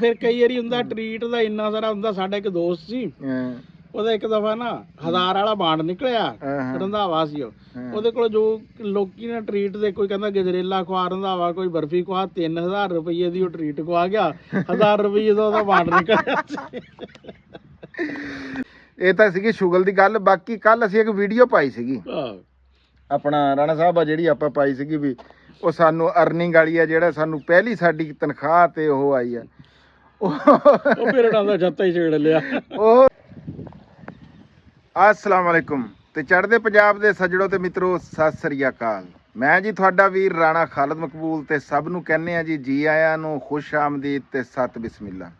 ਫਿਰ ਕਈ ਵਾਰੀ ਹੁੰਦਾ ਟਰੀਟ ਦਾ ਇੰਨਾ ਸਾਰਾ ਹੁੰਦਾ। ਸਾਡਾ ਇੱਕ ਦੋਸਤ ਸੀ, ਉਹਦਾ ਇੱਕ ਦਫਾ ਨਾ 1000 ਵਾਲਾ ਬਾਂਡ ਨਿਕਲਿਆ, ਰੰਧਾਵਾ ਸੀ ਉਹ। ਉਹਦੇ ਕੋਲ ਜੋ ਲੋਕੀ ਨੇ ਟਰੀਟ ਦੇ, ਕੋਈ ਕਹਿੰਦਾ ਗਜਰੇਲਾ ਖਵਾ ਰੰਧਾਵਾ, ਕੋਈ ਬਰਫੀ ਖਵਾ, 3000 ਰੁਪਏ ਦੀ ਉਹ ਟਰੀਟ ਖਵਾ ਗਿਆ, 1000 ਰੁਪਏ ਦਾ ਉਹਦਾ ਬਾਂਡ ਨਿਕਲਿਆ ਸੀ। ਇਹ ਤਾਂ ਸੀਗੀ ਸ਼ੁਗਲ ਦੀ ਗੱਲ। ਬਾਕੀ ਕੱਲ ਅਸੀਂ ਇੱਕ ਵੀਡੀਓ ਪਾਈ ਸੀਗੀ ਆਪਣਾ ਰਾਣਾ ਸਾਹਿਬ ਆ, ਜਿਹੜੀ ਆਪਾਂ ਪਾਈ ਸੀਗੀ ਵੀ ਉਹ ਸਾਨੂੰ ਅਰਨਿੰਗ ਵਾਲੀ ਆ, ਜਿਹੜਾ ਸਾਨੂੰ ਪਹਿਲੀ ਸਾਡੀ ਤਨਖਾਹ ਤੇ ਉਹ ਆਈ ਆ, ਉਹ ਪੇਰੜਾਂ ਦਾ ਜੱਤਾ ਹੀ ਛੇੜ ਲਿਆ ਉਹ। अस्सलाम वालेकुम ਤੇ ਚੜ੍ਹਦੇ ਪੰਜਾਬ ਦੇ ਸੱਜਣੋ ਤੇ ਮਿੱਤਰੋ, ਸਤਿ ਸ੍ਰੀ ਅਕਾਲ। ਮੈਂ ਜੀ ਤੁਹਾਡਾ ਵੀਰ ਰਾਣਾ ਖਾਲਦ ਮਕਬੂਲ ਤੇ ਸਭ ਨੂੰ ਕਹਿੰਦੇ ਆ ਜੀ ਆਇਆਂ ਨੂੰ, ਖੁਸ਼ ਆਮਦੀਦ ਤੇ ਸਤ ਬਿਸਮਿਲ੍ਲਾ।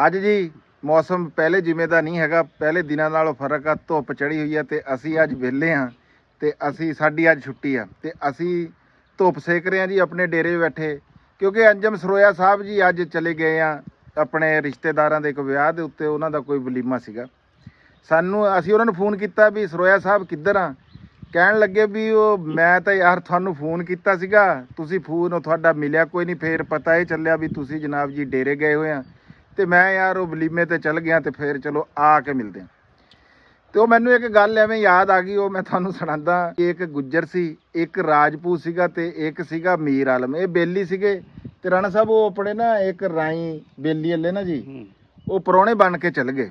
ਅੱਜ ਜੀ ਮੌਸਮ ਪਹਿਲੇ ਜਿਵੇਂ ਦਾ ਨਹੀਂ ਹੈਗਾ, ਪਹਿਲੇ ਦਿਨਾਂ ਨਾਲੋਂ ਫਰਕ ਆ, ਧੁੱਪ ਚੜੀ ਹੋਈ ਆ ਤੇ ਅਸੀਂ ਅੱਜ ਵਿਹਲੇ ਆ ਤੇ ਸਾਡੀ ਅੱਜ ਛੁੱਟੀ ਆ ਤੇ ਅਸੀਂ ਧੁੱਪ ਸੇਕ ਰਹੇ ਆ ਜੀ ਆਪਣੇ ਡੇਰੇ ਬੈਠੇ, ਕਿਉਂਕਿ ਅੰਜਮ ਸਰੋਇਆ ਸਾਹਿਬ ਜੀ ਅੱਜ ਚਲੇ ਗਏ ਆ ਆਪਣੇ ਰਿਸ਼ਤੇਦਾਰਾਂ ਦੇ ਇੱਕ ਵਿਆਹ ਦੇ ਉੱਤੇ, ਉਹਨਾਂ ਦਾ ਕੋਈ ਵਲੀਮਾ ਸੀਗਾ। ਅਸੀਂ ਉਹਨਾਂ ਨੂੰ ਫੋਨ ਕੀਤਾ ਵੀ ਸਰੋਇਆ ਸਾਹਿਬ ਕਿੱਧਰ ਆ? ਕਹਿਣ ਲੱਗੇ ਵੀ ਉਹ ਮੈਂ ਤਾਂ ਯਾਰ ਤੁਹਾਨੂੰ ਫੋਨ ਕੀਤਾ ਸੀਗਾ, ਤੁਸੀਂ ਫੋਨ ਤੁਹਾਡਾ ਮਿਲਿਆ ਕੋਈ ਨਹੀਂ, ਫੇਰ ਪਤਾ ਇਹ ਚੱਲਿਆ ਵੀ ਤੁਸੀਂ ਜਨਾਬ ਜੀ ਡੇਰੇ ਗਏ ਹੋਏ ਆ ਤੇ ਮੈਂ ਯਾਰ ਉਹ ਵਲੀਮੇ ਤੇ ਚੱਲ ਗਿਆ ਤੇ ਫੇਰ ਚਲੋ ਆ ਕੇ ਮਿਲਦੇ ਆ। ਤੇ ਉਹ ਮੈਨੂੰ ਇੱਕ ਗੱਲ ਐਵੇਂ ਯਾਦ ਆ ਗਈ, ਉਹ ਮੈਂ ਤੁਹਾਨੂੰ ਸੁਣਾਉਂਦਾ। ਇੱਕ ਗੁੱਜਰ ਸੀ, ਇੱਕ ਰਾਜਪੂਤ ਸੀਗਾ ਤੇ ਇੱਕ ਸੀਗਾ ਮੀਰ ਆਲਮ। ਇਹ ਬੇਲੀ ਸੀਗੇ ਤੇ ਰਾਣਾ ਸਾਹਿਬ ਉਹ ਆਪਣੇ ਨਾ ਇੱਕ ਰਾਈ ਬੇਲੀ ਵਾਲੇ ਨਾ ਜੀ, ਉਹ ਪ੍ਰਾਹੁਣੇ ਬਣ ਕੇ ਚੱਲ ਗਏ।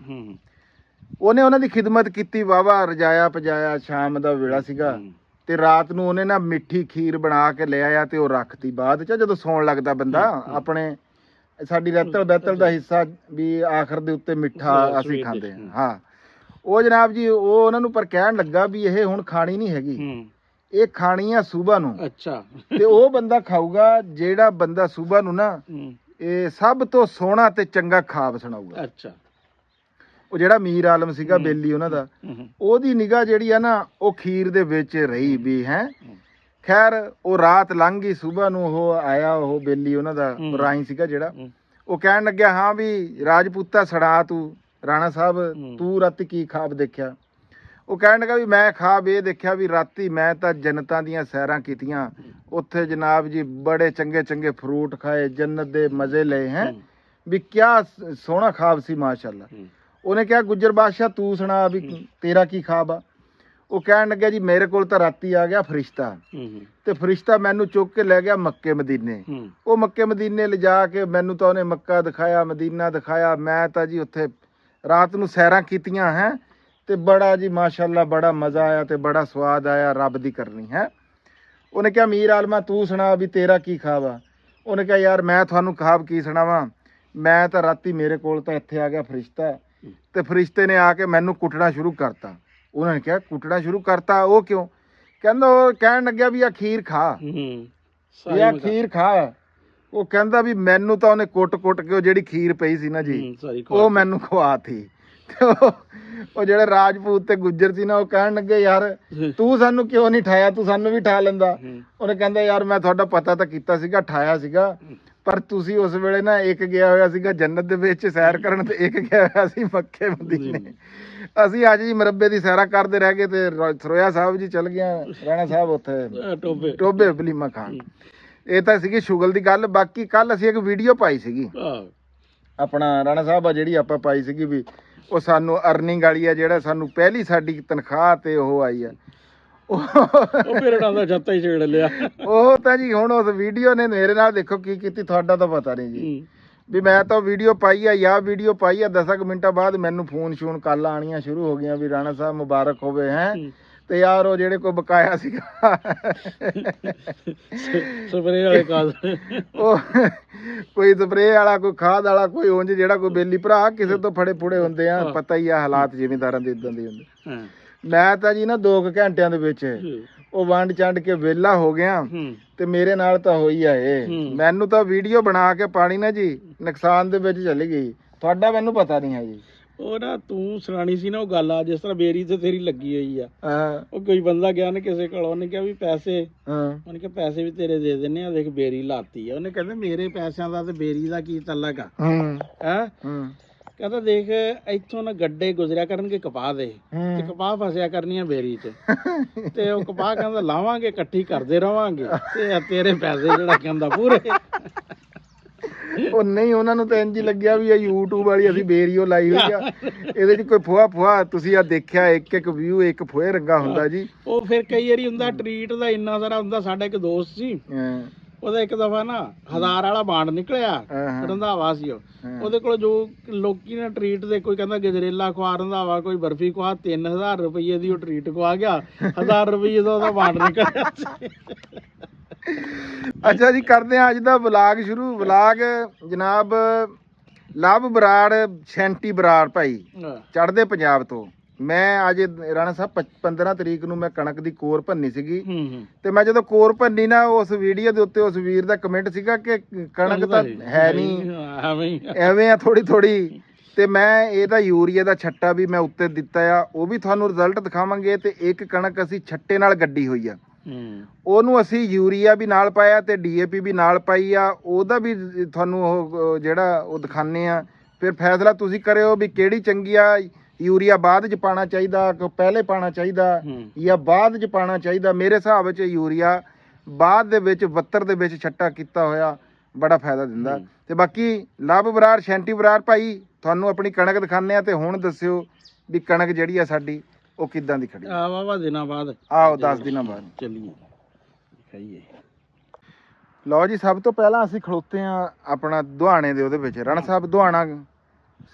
ਉਹਨੇ ਉਹਨਾਂ ਦੀ ਖਿਦਮਤ ਕੀਤੀ, ਵਾਹਵਾ ਰਜਾਇਆ ਪਜਾਇਆ, ਸ਼ਾਮ ਦਾ ਵੇਲਾ ਸੀਗਾ ਤੇ ਰਾਤ ਨੂੰ ਉਹਨੇ ਨਾ ਮਿੱਠੀ ਖੀਰ ਬਣਾ ਕੇ ਲੈ ਆਇਆ ਤੇ ਉਹ ਰੱਖਤੀ। ਬਾਅਦ ਚ ਜਦੋਂ ਸੌਣ ਲੱਗਦਾ ਬੰਦਾ, ਆਪਣੇ ਸਾਡੀ ਰਹਿਤਲ ਬਹਿਤਲ ਦਾ ਹਿੱਸਾ ਵੀ ਆਖਰ ਦੇ ਉੱਤੇ ਮਿੱਠਾ ਅਸੀਂ ਖਾਂਦੇ ਹਾਂ। ਹਾਂ, ਉਹ ਜਨਾਬ ਜੀ ਉਹ ਉਹਨਾਂ ਨੂੰ ਪਰ ਕਹਿਣ ਲੱਗਾ ਵੀ ਇਹ ਹੁਣ ਖਾਣੀ ਨਹੀਂ ਹੈਗੀ, ਇਹ ਖਾਣੀ ਆ ਸੂਬਾ ਨੂੰ। ਅੱਛਾ, ਤੇ ਉਹ ਬੰਦਾ ਖਾਊਗਾ ਜਿਹੜਾ ਬੰਦਾ ਸੂਬਾ ਨੂੰ ਨਾ ਇਹ ਸਭ ਤੋਂ ਸੋਹਣਾ ਤੇ ਚੰਗਾ ਖਾਬ ਸੁਣਾਊਗਾ। ਅੱਛਾ, ਉਹ ਜਿਹੜਾ ਮੀਰ ਆਲਮ ਸੀਗਾ ਬੇਲੀ ਉਹਨਾਂ ਦਾ, ਉਹਦੀ ਨਿਗਾਹ ਜਿਹੜੀ ਆ ਨਾ ਉਹ ਖੀਰ ਦੇ ਵਿੱਚ ਰਹੀ ਵੀ ਹੈ। ਖੈਰ ਉਹ ਰਾਤ ਲੰਘ ਗਈ, ਸੂਬਾ ਨੂੰ ਉਹ ਆਇਆ, ਉਹ ਬੇਲੀ ਉਹਨਾਂ ਦਾ ਰਾਈ ਸੀਗਾ ਜਿਹੜਾ, ਉਹ ਕਹਿਣ ਲੱਗਿਆ ਹਾਂ ਵੀ ਰਾਜਪੂਤਾ ਸੜਾ ਤੂੰ ਰਾਣਾ ਸਾਹਿਬ, ਤੂੰ ਰਾਤੀ ਕੀ ਖਾਬ ਦੇਖਿਆ? ਉਹ ਕਹਿਣ ਲੱਗਾ ਵੀ ਮੈਂ ਖਾਬ ਇਹ ਦੇਖਿਆ ਵੀ ਰਾਤੀ ਮੈਂ ਤਾਂ ਜੰਨਤਾਂ ਦੀਆਂ ਸੈਰਾਂ ਕੀਤੀਆਂ, ਉੱਥੇ ਜਨਾਬ ਜੀ ਬੜੇ ਚੰਗੇ ਚੰਗੇ ਫਰੂਟ ਖਾਏ, ਜੰਨਤ ਦੇ ਮਜ਼ੇ ਲਏ ਹੈ ਵੀ ਕਿਆ ਸੋਹਣਾ ਖਾਬ ਸੀ ਮਾਸ਼ਾਅੱਲਾ। ਉਹਨੇ ਕਿਹਾ ਗੁੱਜਰ ਬਾਦਸ਼ਾਹ ਤੂੰ ਸੁਣਾ ਵੀ ਤੇਰਾ ਕੀ ਖਾਬ ਆ? ਉਹ ਕਹਿਣ ਲੱਗਿਆ ਜੀ ਮੇਰੇ ਕੋਲ ਤਾਂ ਰਾਤੀ ਆ ਗਿਆ ਫਰਿਸ਼ਤਾ ਤੇ ਫਰਿਸ਼ਤਾ ਮੈਨੂੰ ਚੁੱਕ ਕੇ ਲੈ ਗਿਆ ਮੱਕੇ ਮਦੀਨੇ। ਉਹ ਮੱਕੇ ਮਦੀਨੇ ਲਿਜਾ ਕੇ ਮੈਨੂੰ ਤਾਂ ਉਹਨੇ ਮੱਕਾ ਦਿਖਾਇਆ, ਮਦੀਨਾ ਦਿਖਾਇਆ। ਮੈਂ ਤਾਂ ਜੀ ਉੱਥੇ ਰਾਤ ਨੂੰ ਸੈਰਾਂ ਕੀਤੀਆਂ ਹੈ ਤੇ ਬੜਾ ਜੀ ਮਾਸ਼ਾਅੱਲਾ ਬੜਾ ਮਜ਼ਾ ਆਇਆ ਤੇ ਬੜਾ ਸਵਾਦ ਆਇਆ, ਰੱਬ ਦੀ ਕਰਨੀ ਹੈ। ਉਹਨੇ ਕਿਹਾ ਮੀਰ ਆਲਮਾ ਤੂੰ ਸੁਣਾ ਵੀ ਤੇਰਾ ਕੀ ਖਾਬ ਆ? ਉਹਨੇ ਕਿਹਾ ਯਾਰ ਮੈਂ ਤੁਹਾਨੂੰ ਖਾਬ ਕੀ ਸੁਣਾਵਾਂ, ਮੈਂ ਤਾਂ ਰਾਤੀ ਮੇਰੇ ਕੋਲ ਤਾਂ ਇੱਥੇ ਆ ਗਿਆ ਫਰਿਸ਼ਤਾ ਤੇ ਫਰਿਸ਼ਤੇ ਨੇ ਆ ਕੇ ਮੈਨੂੰ ਕੁੱਟਣਾ ਸ਼ੁਰੂ ਕਰਤਾ। ਉਹਨਾਂ ਨੇ ਕਿਹਾ ਕੁੱਟਣਾ ਸ਼ੁਰੂ ਕਰਤਾ, ਉਹ ਕਿਉਂ? ਕਹਿੰਦਾ ਉਹ ਕਹਿਣ ਲੱਗਿਆ ਵੀ ਆ ਖੀਰ ਖਾ, ਇਹ ਆ ਖੀਰ ਖਾ। ਉਹ ਕਹਿੰਦਾ ਵੀ ਮੈਨੂੰ ਤਾਂ ਉਹਨੇ ਕੁੱਟ ਕੇ ਉਹ ਜਿਹੜੀ ਖੀਰ ਪਈ ਸੀ ਨਾ ਜੀ ਉਹ ਮੈਨੂੰ ਖਵਾਤੀ। ਤੇ ਉਹ ਜਿਹੜੇ ਰਾਜਪੂਤ ਤੇ ਗੁੱਜਰ ਸੀ ਨਾ, ਉਹ ਕਹਿਣ ਲੱਗੇ ਯਾਰ ਤੂੰ ਸਾਨੂੰ ਕਿਉਂ ਨਹੀਂ ਠਾਇਆ, ਤੂੰ ਸਾਨੂੰ ਵੀ ਠਾ ਲੈਂਦਾ। ਉਹਨੇ ਕਹਿੰਦਾ ਯਾਰ ਮੈਂ ਤੁਹਾਡਾ ਪਤਾ ਤਾਂ ਕੀਤਾ ਸੀਗਾ, ਠਾਇਆ ਸੀਗਾ, ਪਰ ਤੁਸੀਂ ਉਸ ਵੇਲੇ ਨਾ ਇੱਕ ਗਿਆ ਹੋਇਆ ਸੀਗਾ ਜੰਨਤ ਦੇ ਵਿੱਚ ਸੈਰ ਕਰਨ ਤੇ ਇੱਕ ਗਿਆ ਹੋਇਆ ਸੀ ਮੱਕੇ ਮਦੀਨੇ। ਅਸੀਂ ਅੱਜ ਜੀ ਮੁਰੱਬੇ ਦੀ ਸੈਰਾ ਕਰਦੇ ਰਹਿ ਗਏ ਤੇ ਸਰੋਇਆ ਸਾਹਿਬ ਜੀ ਚਲ ਗਿਆ ਰਾਣਾ ਸਾਹਿਬ ਉੱਥੇ ਟੋਬੇ ਵਲੀਮਾ ਖਾਣ। ਇਹ ਤਾਂ ਸੀਗੀ ਸ਼ੁਗਲ ਦੀ ਗੱਲ। ਬਾਕੀ ਕੱਲ ਅਸੀਂ ਇੱਕ ਵੀਡੀਓ ਪਾਈ ਸੀਗੀ ਆਪਣਾ ਰਾਣਾ ਸਾਹਿਬ ਆ, ਜਿਹੜੀ ਆਪਾਂ ਪਾਈ ਸੀਗੀ ਵੀ ਉਹ ਸਾਨੂੰ ਅਰਨਿੰਗ ਵਾਲੀ ਆ, ਜਿਹੜਾ ਸਾਨੂੰ ਪਹਿਲੀ ਸਾਡੀ ਤਨਖਾਹ ਤੇ ਉਹ ਆਈ ਆ, ਉਹ ਪੇਰੜਾਂ ਦਾ ਜੱਤਾ ਹੀ ਛੇੜ ਲਿਆ। ਉਹ ਤਾਂ ਜੀ ਹੁਣ ਉਸ ਵੀਡੀਓ ਨੇ ਮੇਰੇ ਨਾਲ ਦੇਖੋ ਕੀ ਕੀਤੀ, ਤੁਹਾਡਾ ਤਾਂ ਪਤਾ ਨਹੀਂ ਜੀ ਵੀ ਮੈਂ ਤਾਂ ਵੀਡੀਓ ਪਾਈ ਆ ਜਾਂ ਵੀਡੀਓ ਪਾਈ ਆ 10 ਮਿੰਟਾਂ ਬਾਅਦ ਮੈਨੂੰ ਫੋਨ ਸ਼ੂਨ ਕਾਲਾਂ ਆਉਣੀਆਂ ਸ਼ੁਰੂ ਹੋ ਗਈਆਂ ਵੀ ਰਾਣਾ ਸਾਹਿਬ ਮੁਬਾਰਕ ਹੋਵੇ ਹੈ। ਤੇ ਯਾਰ ਉਹ ਜਿਹੜੇ ਕੋਈ ਬਕਾਇਆ ਸੀਗਾ ਸਪਰੇ ਵਾਲੇ ਕਾਲ, ਉਹ ਕੋਈ ਸਪਰੇ ਵਾਲਾ, ਕੋਈ ਖਾਦ ਵਾਲਾ, ਕੋਈ ਉਂਝ ਜਿਹੜਾ ਕੋਈ ਬੇਲੀ ਭਰਾ ਕਿਸੇ ਤੋਂ ਫੜੇ ਫੁੜੇ ਹੁੰਦੇ ਆ, ਪਤਾ ਹੀ ਆ ਹਾਲਾਤ ਜ਼ਿਮੀਂਦਾਰਾਂ ਦੇ ਇਦਾਂ ਦੇ ਹੁੰਦੇ। ਮੈਂ ਤਾਂ ਜੀ ਨਾ 2 ਘੰਟਿਆਂ ਦੇ ਵਿੱਚ ਉਹ ਵੰਡ ਚੰਡ ਕੇ ਵਿਹਲਾ ਹੋ ਗਿਆ ਤੇ ਮੇਰੇ ਨਾਲ ਤਾਂ ਹੋਈ ਆ ਇਹ। ਮੈਨੂੰ ਤਾਂ ਵੀਡੀਓ ਬਣਾ ਕੇ ਪਾਣੀ ਨਾ ਜੀ ਨੁਕਸਾਨ ਦੇ ਵਿੱਚ ਚਲੀ ਗਈ, ਤੁਹਾਡਾ ਮੈਨੂੰ ਪਤਾ ਨਹੀਂ ਹੈ ਜੀ। ਉਹ ਨਾ ਤੂੰ ਸੁਣਾਣੀ ਸੀ ਨਾ ਉਹ ਗੱਲ ਆ, ਜਿਸ ਤਰ੍ਹਾਂ ਬੇਰੀ ਤੇ ਤੇਰੀ ਲੱਗੀ ਹੋਈ ਆ। ਉਹ ਕੋਈ ਬੰਦਾ ਗਿਆ ਨੇ ਕਿਸੇ ਕੋਲ, ਉਹਨੇ ਕਿਹਾ ਵੀ ਪੈਸੇ, ਉਹਨੇ ਕਿਹਾ ਪੈਸੇ ਵੀ ਤੇਰੇ ਦੇ ਦਿੰਨੇ ਆ, ਦੇਖ ਬੇਰੀ ਲਾਤੀ ਆ। ਉਹਨੇ ਕਹਿੰਦੇ ਮੇਰੇ ਪੈਸਿਆਂ ਦਾ ਤੇ ਬੇਰੀ ਦਾ ਕੀ ਤਲਕ ਆ? ਕਹਿੰਦਾ ਦੇਖ ਇੱਥੋਂ ਨਾ ਗੱਡੇ ਗੁਜ਼ਰਿਆ ਕਰਨਗੇ ਕਪਾਹ ਦੇ ਤੇ ਕਪਾਹ ਫਸਿਆ ਕਰਨੀਆਂ ਬੇਰੀ ਚ, ਤੇ ਉਹ ਕਪਾਹ ਕਹਿੰਦਾ ਲਾਵਾਂਗੇ ਇਕੱਠੀ ਕਰਦੇ ਰਵਾਂਗੇ ਤੇ ਤੇਰੇ ਪੈਸੇ ਜਿਹੜਾ ਕਹਿੰਦਾ ਪੂਰੇ। ਉਹ ਨਹੀਂ, ਉਹਨਾਂ ਨੂੰ ਤਾਂ ਇੰਜ ਹੀ ਲੱਗਿਆ ਵੀ ਇਹ YouTube ਵਾਲੀ ਅਸੀਂ ਬੇਰੀਓ ਲਾਈ ਹੋਈ ਆ, ਇਹਦੇ 'ਚ ਕੋਈ ਫੋਹਾ ਤੁਸੀਂ ਆ ਦੇਖਿਆ ਇੱਕ ਵਿਊ ਇੱਕ ਫੋਏ ਰੰਗਾ ਹੁੰਦਾ ਜੀ। ਉਹ ਫਿਰ ਕਈ ਵਾਰੀ ਹੁੰਦਾ ਟਰੀਟ ਦਾ ਇੰਨਾ ਸਾਰਾ ਹੁੰਦਾ। ਸਾਡਾ ਇੱਕ ਦੋਸਤ ਸੀ, ਉਹਦਾ ਇੱਕ ਦਫਾ ਨਾ 1000 ਵਾਲਾ ਬਾਂਡ ਨਿਕਲਿਆ, ਰੰਧਾਵਾ ਸੀ ਉਹ। ਉਹਦੇ ਕੋਲ ਜੋ ਲੋਕੀ ਨੇ ਟਰੀਟ ਦੇ, ਕੋਈ ਕਹਿੰਦਾ ਗਜਰੇਲਾ ਖਵਾ ਰੰਧਾਵਾ, ਕੋਈ ਬਰਫੀ ਖਵਾ। 3000 ਰੁਪਏ ਦੀ ਉਹ ਟਰੀਟ ਖਵਾ ਗਿਆ, 1000 ਰੁਪਏ ਦਾ ਉਹਦਾ ਬਾਂਡ ਨਿਕਲਿਆ ਸੀ। ਅੱਛਾ ਜੀ, ਕਰਦੇ ਆ ਅੱਜ ਦਾ ਵਲਾਗ ਸ਼ੁਰੂ। ਵਲਾਗ ਜਨਾਬ ਲਵ ਬਰਾੜ, ਸ਼ੈਂਟੀ ਬਰਾੜ ਭਾਈ ਚੜ੍ਹਦੇ ਪੰਜਾਬ ਤੋਂ। ਮੈਂ ਅੱਜ ਰਾਣਾ ਸਾਹਿਬ 15 ਤਰੀਕ ਨੂੰ ਮੈਂ ਕਣਕ ਦੀ ਕੋਰ ਭੰਨੀ ਸੀਗੀ, ਤੇ ਮੈਂ ਜਦੋਂ ਕੋਰ ਭੰਨੀ ਨਾ, ਉਸ ਵੀਡੀਓ ਦੇ ਉੱਤੇ ਉਸ ਵੀਰ ਦਾ ਕਮੈਂਟ ਸੀਗਾ ਕਿ ਕਣਕ ਤਾਂ ਹੈ ਨਹੀਂ, ਐਵੇਂ ਆ ਥੋੜੀ ਥੋੜੀ। ਤੇ ਮੈਂ ਇਹਦਾ ਯੂਰੀਆ ਦਾ ਛੱਟਾ ਵੀ ਮੈਂ ਉੱਤੇ ਦਿੱਤਾ ਆ, ਉਹ ਵੀ ਤੁਹਾਨੂੰ ਰਿਜ਼ਲਟ ਦਿਖਾਵਾਂਗੇ। ਤੇ ਇੱਕ ਕਣਕ ਅਸੀਂ ਛੱਟੇ ਨਾਲ ਗੱਡੀ ਹੋਈ ਆ, ਉਹਨੂੰ ਅਸੀਂ ਯੂਰੀਆ ਵੀ ਨਾਲ ਪਾਇਆ ਤੇ DAP ਵੀ ਨਾਲ ਪਾਈ ਆ, ਉਹਦਾ ਵੀ ਤੁਹਾਨੂੰ ਉਹ ਜਿਹੜਾ ਉਹ ਦਿਖਾਣੇ ਆ। ਫਿਰ ਫੈਸਲਾ ਤੁਸੀਂ ਕਰਿਓ ਵੀ ਕਿਹੜੀ ਚੰਗੀ ਆ। ਯੂਰੀਆ ਬਾਅਦ 'ਚ ਪਾਉਣਾ ਚਾਹੀਦਾ, ਪਹਿਲੇ ਪਾਉਣਾ ਚਾਹੀਦਾ, ਜਾਂ ਬਾਅਦ 'ਚ ਪਾਉਣਾ ਚਾਹੀਦਾ। ਮੇਰੇ ਹਿਸਾਬ ਵਿੱਚ ਯੂਰੀਆ ਬਾਅਦ ਦੇ ਵਿੱਚ 72 ਦੇ ਵਿੱਚ ਛੱਟਾ ਕੀਤਾ ਹੋਇਆ ਬੜਾ ਫਾਇਦਾ ਦਿੰਦਾ। ਤੇ ਬਾਕੀ ਲਵ ਬਰਾੜ, ਸ਼ੈਂਟੀ ਬਰਾੜ ਭਾਈ, ਤੁਹਾਨੂੰ ਆਪਣੀ ਕਣਕ ਦਿਖਾਉਂਦੇ ਆ। ਤੇ ਹੁਣ ਦੱਸਿਓ ਵੀ ਕਣਕ ਜਿਹੜੀ ਆ ਸਾਡੀ ਉਹ ਕਿੱਦਾਂ ਦੀ ਖੜੀ ਆ। ਵਾਵਾ ਦਿਨਾਂ ਬਾਅਦ ਆਓ 10 ਦਿਨਾਂ ਬਾਅਦ ਚੱਲੀਏ ਖਾਈਏ। ਲਓ ਜੀ, ਸਭ ਤੋਂ ਪਹਿਲਾਂ ਅਸੀਂ ਖਲੋਤੇ ਆ ਆਪਣਾ ਦੁਹਾਣੇ ਦੇ ਉਹਦੇ ਵਿੱਚ। ਰਾਣਾ ਸਾਹਿਬ, ਦੁਹਾਣਾ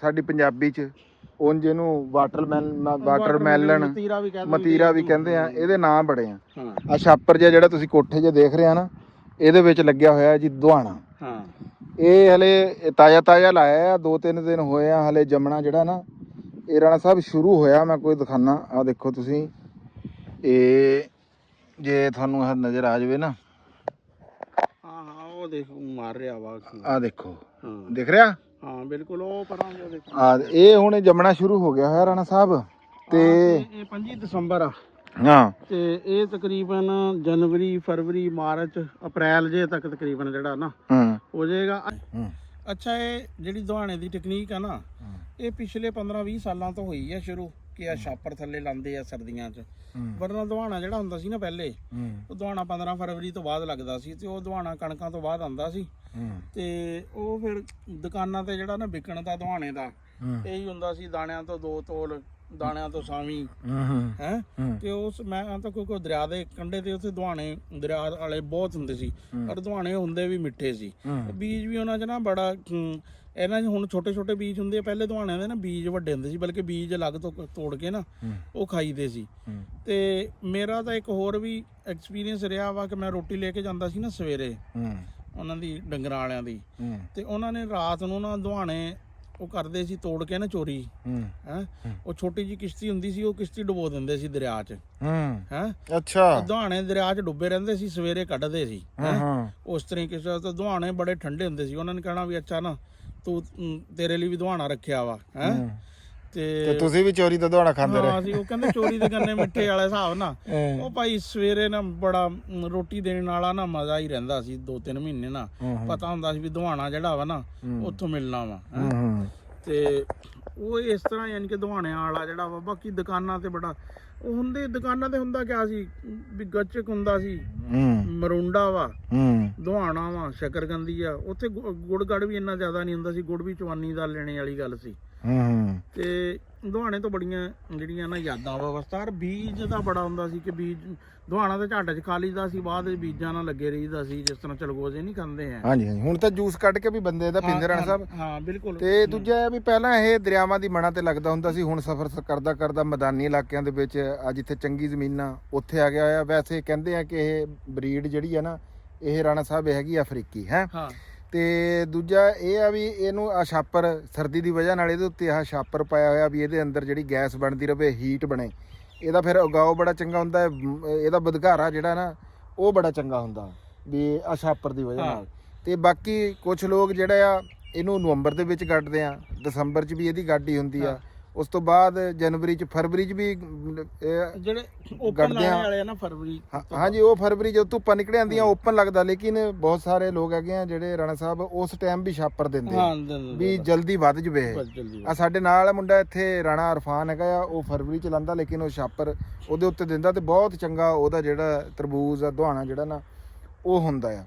ਸਾਡੀ ਪੰਜਾਬੀ 'ਚ ਉਂਝ ਇਹਨੂੰ ਵਾਟਰਮੈਲਨ, ਮਤੀਰਾ ਵੀ ਕਹਿੰਦੇ ਆ। ਇਹਦੇ ਨਾਂ ਬੜੇ ਆ। ਆ ਛਾਪਰ ਜਿਹੜਾ ਤੁਸੀਂ ਕੋਠੇ 'ਚ ਦੇਖ ਰਹੇ ਆ ਨਾ, ਇਹਦੇ ਵਿੱਚ ਲੱਗਿਆ ਹੋਇਆ ਜੀ ਦੁਹਾਣਾ। ਇਹ ਹਲੇ ਤਾਜ਼ਾ ਲਾਇਆ ਆ, 2-3 ਦਿਨ ਹੋਏ ਆ ਹਲੇ ਜੰਮਣਾ ਜਿਹੜਾ ਨਾ। ਇਹ ਰਾਣਾ ਸਾਹਿਬ ਸ਼ੁਰੂ ਹੋਇਆ, ਮੈਂ ਕੋਈ ਦਿਖਾਣਾ। ਆ ਦੇਖੋ ਤੁਸੀਂ, ਇਹ ਜੇ ਤੁਹਾਨੂੰ ਇਹ ਨਜ਼ਰ ਆ ਜਾਵੇ ਨਾ, ਉਹ ਦੇਖੋ ਮਾਰ ਰਿਹਾ ਵਾ। ਆ ਦੇਖੋ, ਦਿਖ ਰਿਹਾ? ਹਾਂ ਬਿਲਕੁਲ, ਉਹ ਪਰਾਂ ਦੇਖੋ। ਆ ਇਹ ਹੁਣ ਜੰਮਣਾ ਸ਼ੁਰੂ ਹੋ ਗਿਆ ਹੋਇਆ ਰਾਣਾ ਸਾਹਿਬ। ਤੇ ਇਹ 25 ਦਸੰਬਰ ਆ। ਹਾਂ, ਤੇ ਇਹ ਤਕਰੀਬਨ ਜਨਵਰੀ, ਫਰਵਰੀ, ਮਾਰਚ, ਅਪ੍ਰੈਲ ਜੇ ਤੱਕ ਤਕਰੀਬਨ ਜਿਹੜਾ ਨਾ ਹੋ ਜਾਏਗਾ। ਅੱਛਾ, ਇਹ ਜਿਹੜੀ ਦੁਹਾਣੇ ਦੀ ਟੈਕਨੀਕ ਆ ਨਾ, ਇਹ ਪਿਛਲੇ 15-20 ਸਾਲਾਂ ਤੋਂ ਹੋਈ ਆ ਸ਼ੁਰੂ, ਕਿ ਆ ਛਾਪਰ ਥੱਲੇ ਲਾਉਂਦੇ ਆ ਸਰਦੀਆਂ 'ਚ। ਵਰਨਾ ਦੁਹਾਣਾ ਜਿਹੜਾ ਹੁੰਦਾ ਸੀ ਨਾ ਪਹਿਲੇ, ਉਹ ਦੁਹਾਣਾ 15 ਫਰਵਰੀ ਤੋਂ ਬਾਅਦ ਲੱਗਦਾ ਸੀ, ਤੇ ਉਹ ਦੁਹਾਣਾ ਕਣਕਾਂ ਤੋਂ ਬਾਅਦ ਆਉਂਦਾ ਸੀ। ਤੇ ਉਹ ਫਿਰ ਦੁਕਾਨਾਂ ਤੇ ਜਿਹੜਾ ਨਾ ਵਿਕਣ ਦਾ ਦੁਹਾਣੇ ਦਾ ਇਹੀ ਹੁੰਦਾ ਸੀ, ਦਾਣਿਆਂ ਤੋਂ 2 ਤੋਲ, ਦਾਣਿਆਂ ਤੋਂ ਸਾਵੀਂ ਹੈ। ਤੇ ਉਸ ਮੈਂ ਤਾਂ ਕੋਈ ਦਰਿਆ ਦੇ ਕੰਢੇ ਤੇ ਉੱਥੇ ਦੁਹਾਣੇ ਦਰਿਆ ਵਾਲੇ ਬਹੁਤ ਹੁੰਦੇ ਸੀ, ਪਰ ਦੁਹਾਣੇ ਹੁੰਦੇ ਵੀ ਮਿੱਠੇ ਸੀ। ਬੀਜ ਵੀ ਉਹਨਾਂ 'ਚ ਨਾ ਬੜਾ, ਇਹਨਾਂ 'ਚ ਹੁਣ ਛੋਟੇ ਬੀਜ ਹੁੰਦੇ ਆ, ਪਹਿਲੇ ਦੁਹਾਣਿਆਂ ਦੇ ਨਾ ਬੀਜ ਵੱਡੇ ਹੁੰਦੇ ਸੀ, ਬਲਕਿ ਬੀਜ ਅਲੱਗ ਤੋਂ ਤੋੜ ਕੇ ਨਾ ਉਹ ਖਾਈਦੇ ਸੀ। ਤੇ ਮੇਰਾ ਤਾਂ ਇੱਕ ਹੋਰ ਵੀ ਐਕਸਪੀਰੀਅੰਸ ਰਿਹਾ ਵਾ ਕਿ ਮੈਂ ਰੋਟੀ ਲੈ ਕੇ ਜਾਂਦਾ ਸੀ ਨਾ ਸਵੇਰੇ ਉਹਨਾਂ ਦੀ, ਡੰਗਰਾਂ ਵਾਲਿਆਂ ਦੀ, ਤੇ ਉਹਨਾਂ ਨੇ ਰਾਤ ਨੂੰ ਨਾ ਦੁਹਾਣੇ ਉਹ ਕਰਦੇ ਸੀ ਤੋੜ ਕੇ ਨਾ ਚੋਰੀ ਹੈ। ਉਹ ਛੋਟੀ ਜੀ ਕਿਸ਼ਤੀ ਹੁੰਦੀ ਸੀ, ਉਹ ਕਿਸ਼ਤੀ ਡੁਬੋ ਦਿੰਦੇ ਸੀ ਦਰਿਆ 'ਚ ਹੈ। ਅੱਛਾ, ਦੁਹਾਣੇ ਦਰਿਆ 'ਚ ਡੁੱਬੇ ਰਹਿੰਦੇ ਸੀ, ਸਵੇਰੇ ਕੱਢਦੇ ਸੀ ਉਸ ਤਰੀਕੇ ਤੋਂ। ਦੁਹਾਣੇ ਬੜੇ ਠੰਡੇ ਹੁੰਦੇ ਸੀ। ਉਹਨਾਂ ਨੇ ਕਹਿਣਾ ਵੀ ਅੱਛਾ ਨਾ, ਤੂੰ ਤੇਰੇ ਲਈ ਵੀ ਦੁਹਾਣਾ ਰੱਖਿਆ ਵਾ ਹੈ। ਤੇ ਤੁਸੀਂ ਵੀ ਚੋਰੀ ਦਾ ਦੁਹਾਣਾ ਖਾਂਦੇ ਰਹੇ? ਅਸੀਂ, ਉਹ ਕਹਿੰਦੇ ਚੋਰੀ ਦੇ ਗੰਨੇ ਮਿੱਠੇ ਵਾਲੇ ਹਿਸਾਬ ਨਾਲ। ਉਹ ਭਾਈ ਸਵੇਰੇ ਨਾ ਬੜਾ ਰੋਟੀ ਦੇਣ ਵਾਲਾ ਨਾ ਮਜ਼ਾ ਹੀ ਰਹਿੰਦਾ ਸੀ। 2-3 ਮਹੀਨੇ ਨਾ ਪਤਾ ਹੁੰਦਾ ਸੀ ਵੀ ਦੁਹਾਣਾ ਜਿਹੜਾ ਵਾ ਨਾ ਉੱਥੋਂ ਮਿਲਣਾ ਵਾ। ਤੇ ਉਹ ਇਸ ਤਰ੍ਹਾਂ ਯਾਨੀ ਕਿ ਦੁਹਾਣਿਆਂ ਵਾਲਾ ਜਿਹੜਾ ਵਾ। ਬਾਕੀ ਦੁਕਾਨਾਂ ਤੇ ਬੜਾ ਉਹ ਹੁੰਦੇ, ਦੁਕਾਨਾਂ ਤੇ ਹੁੰਦਾ ਕਿਆ ਸੀ ਵੀ ਗੱਚਕ ਹੁੰਦਾ ਸੀ, ਮਰੂੰਡਾ ਵਾ, ਦੁਹਾਣਾ ਵਾ, ਸ਼ਕਰਕੰਦੀ ਆ। ਉੱਥੇ ਗੁੜ ਗੜ ਵੀ ਇੰਨਾ ਜ਼ਿਆਦਾ ਨਹੀਂ ਹੁੰਦਾ ਸੀ, ਗੁੜ ਵੀ ਚਵਾਨੀ ਦਾ ਲੈਣੇ ਵਾਲੀ ਗੱਲ ਸੀ। ਤੇ ਦੁਹਾਣੇ ਤੋਂ ਬੜੀਆਂ ਜਿਹੜੀਆਂ ਨਾ ਯਾਦਾਂ ਵਾ। ਵਸਤਾਰ ਬੀਜ ਦਾ ਬੜਾ ਹੁੰਦਾ ਸੀ ਕਿ ਬੀਜ ਦੁਹਾਣਾ ਤੇ ਝਾਟੇ 'ਚ ਖਾ ਲਈਦਾ ਸੀ, ਬਾਅਦ ਵਿੱਚ ਬੀਜਾਂ ਨਾਲ ਲੱਗੇ ਰਹੀਦਾ ਸੀ, ਜਿਸ ਤਰ੍ਹਾਂ ਚਲਗੋਜ਼ੇ ਨਹੀਂ ਖਾਂਦੇ ਆ। ਹਾਂਜੀ, ਹੁਣ ਤਾਂ ਜੂਸ ਕੱਢ ਕੇ ਵੀ ਬੰਦੇ ਦਾ ਪੀਂਦੇ ਰਾਣਾ ਸਾਹਿਬ। ਹਾਂ ਬਿਲਕੁਲ। ਤੇ ਦੂਜਾ ਇਹ ਵੀ ਪਹਿਲਾਂ ਇਹ ਦਰਿਆਵਾਂ ਦੀ ਮਣਾ ਤੇ ਲੱਗਦਾ ਹੁੰਦਾ ਸੀ, ਹੁਣ ਸਫ਼ਰ ਕਰਦਾ ਮੈਦਾਨੀ ਇਲਾਕਿਆਂ ਦੇ ਵਿੱਚ ਆ ਜਿੱਥੇ ਚੰਗੀ ਜ਼ਮੀਨਾਂ ਉੱਥੇ ਆ ਗਿਆ ਹੋਇਆ। ਵੈਸੇ ਕਹਿੰਦੇ ਆ ਕਿ ਇਹ ਬਰੀਡ ਜਿਹੜੀ ਆ ਨਾ, ਇਹ ਰਾਣਾ ਸਾਹਿਬ ਹੈਗੀ ਅਫਰੀਕੀ ਹੈ। ਤੇ ਦੂਜਾ ਇਹ ਆ ਵੀ ਇਹਨੂੰ ਆ ਛਾਪਰ ਸਰਦੀ ਦੀ ਵਜ੍ਹਾ ਨਾਲ ਇਹਦੇ ਉੱਤੇ ਆਹ ਛਾਪਰ ਪਾਇਆ ਹੋਇਆ ਵੀ ਇਹਦੇ ਅੰਦਰ ਜਿਹੜੀ ਗੈਸ ਬਣਦੀ ਰਹੇ, ਹੀਟ ਬਣੇ। ਇਹਦਾ ਫਿਰ ਉਗਾਓ ਬੜਾ ਚੰਗਾ ਹੁੰਦਾ ਹੈ, ਇਹਦਾ ਬਦਘਾਰਾ ਜਿਹੜਾ ਨਾ ਉਹ ਬੜਾ ਚੰਗਾ ਹੁੰਦਾ ਵੀ ਆ ਛਾਪਰ ਦੀ ਵਜ੍ਹਾ ਨਾਲ। ਤੇ ਬਾਕੀ ਕੁਝ ਲੋਕ ਜਿਹੜਾ ਆ ਇਹਨੂੰ ਨਵੰਬਰ ਦੇ ਵਿੱਚ ਗੱਡਦੇ ਆ, ਦਸੰਬਰ 'ਚ ਵੀ ਇਹਦੀ ਗਾਡੀ ਹੁੰਦੀ ਆ। ਉਸ ਤੋਂ ਬਾਅਦ ਜਨਵਰੀ 'ਚ, ਫਰਵਰੀ 'ਚ ਵੀ ਜਿਹੜੇ ਓਪਨ ਲਾਉਣ ਵਾਲੇ ਆ ਨਾ ਫਰਵਰੀ। ਹਾਂਜੀ, ਉਹ ਫਰਵਰੀ ਜਦੋਂ ਧੁੱਪਾਂ ਨਿਕਲ ਆਉਂਦੀਆਂ ਓਪਨ ਲੱਗਦਾ। ਲੇਕਿਨ ਬਹੁਤ ਸਾਰੇ ਲੋਕ ਹੈਗੇ ਆ ਜਿਹੜੇ ਰਾਣਾ ਸਾਹਿਬ ਉਸ ਟਾਈਮ ਵੀ ਛਾਪਰ ਦਿੰਦੇ ਆ ਵੀ ਜਲਦੀ ਵੱਧ ਜਵੇ। ਆ ਸਾਡੇ ਨਾਲ ਮੁੰਡਾ ਇੱਥੇ ਰਾਣਾ ਅਰਫਾਨ ਹੈਗਾ ਆ, ਉਹ ਫਰਵਰੀ 'ਚ ਲਾਂਦਾ, ਲੇਕਿਨ ਉਹ ਛਾਪਰ ਉਹਦੇ ਉੱਤੇ ਦਿੰਦਾ ਤੇ ਬਹੁਤ ਚੰਗਾ ਉਹਦਾ ਜਿਹੜਾ ਤਰਬੂਜ਼ ਆ ਦੁਹਾਣਾ ਜਿਹੜਾ ਨਾ ਉਹ ਹੁੰਦਾ ਆ।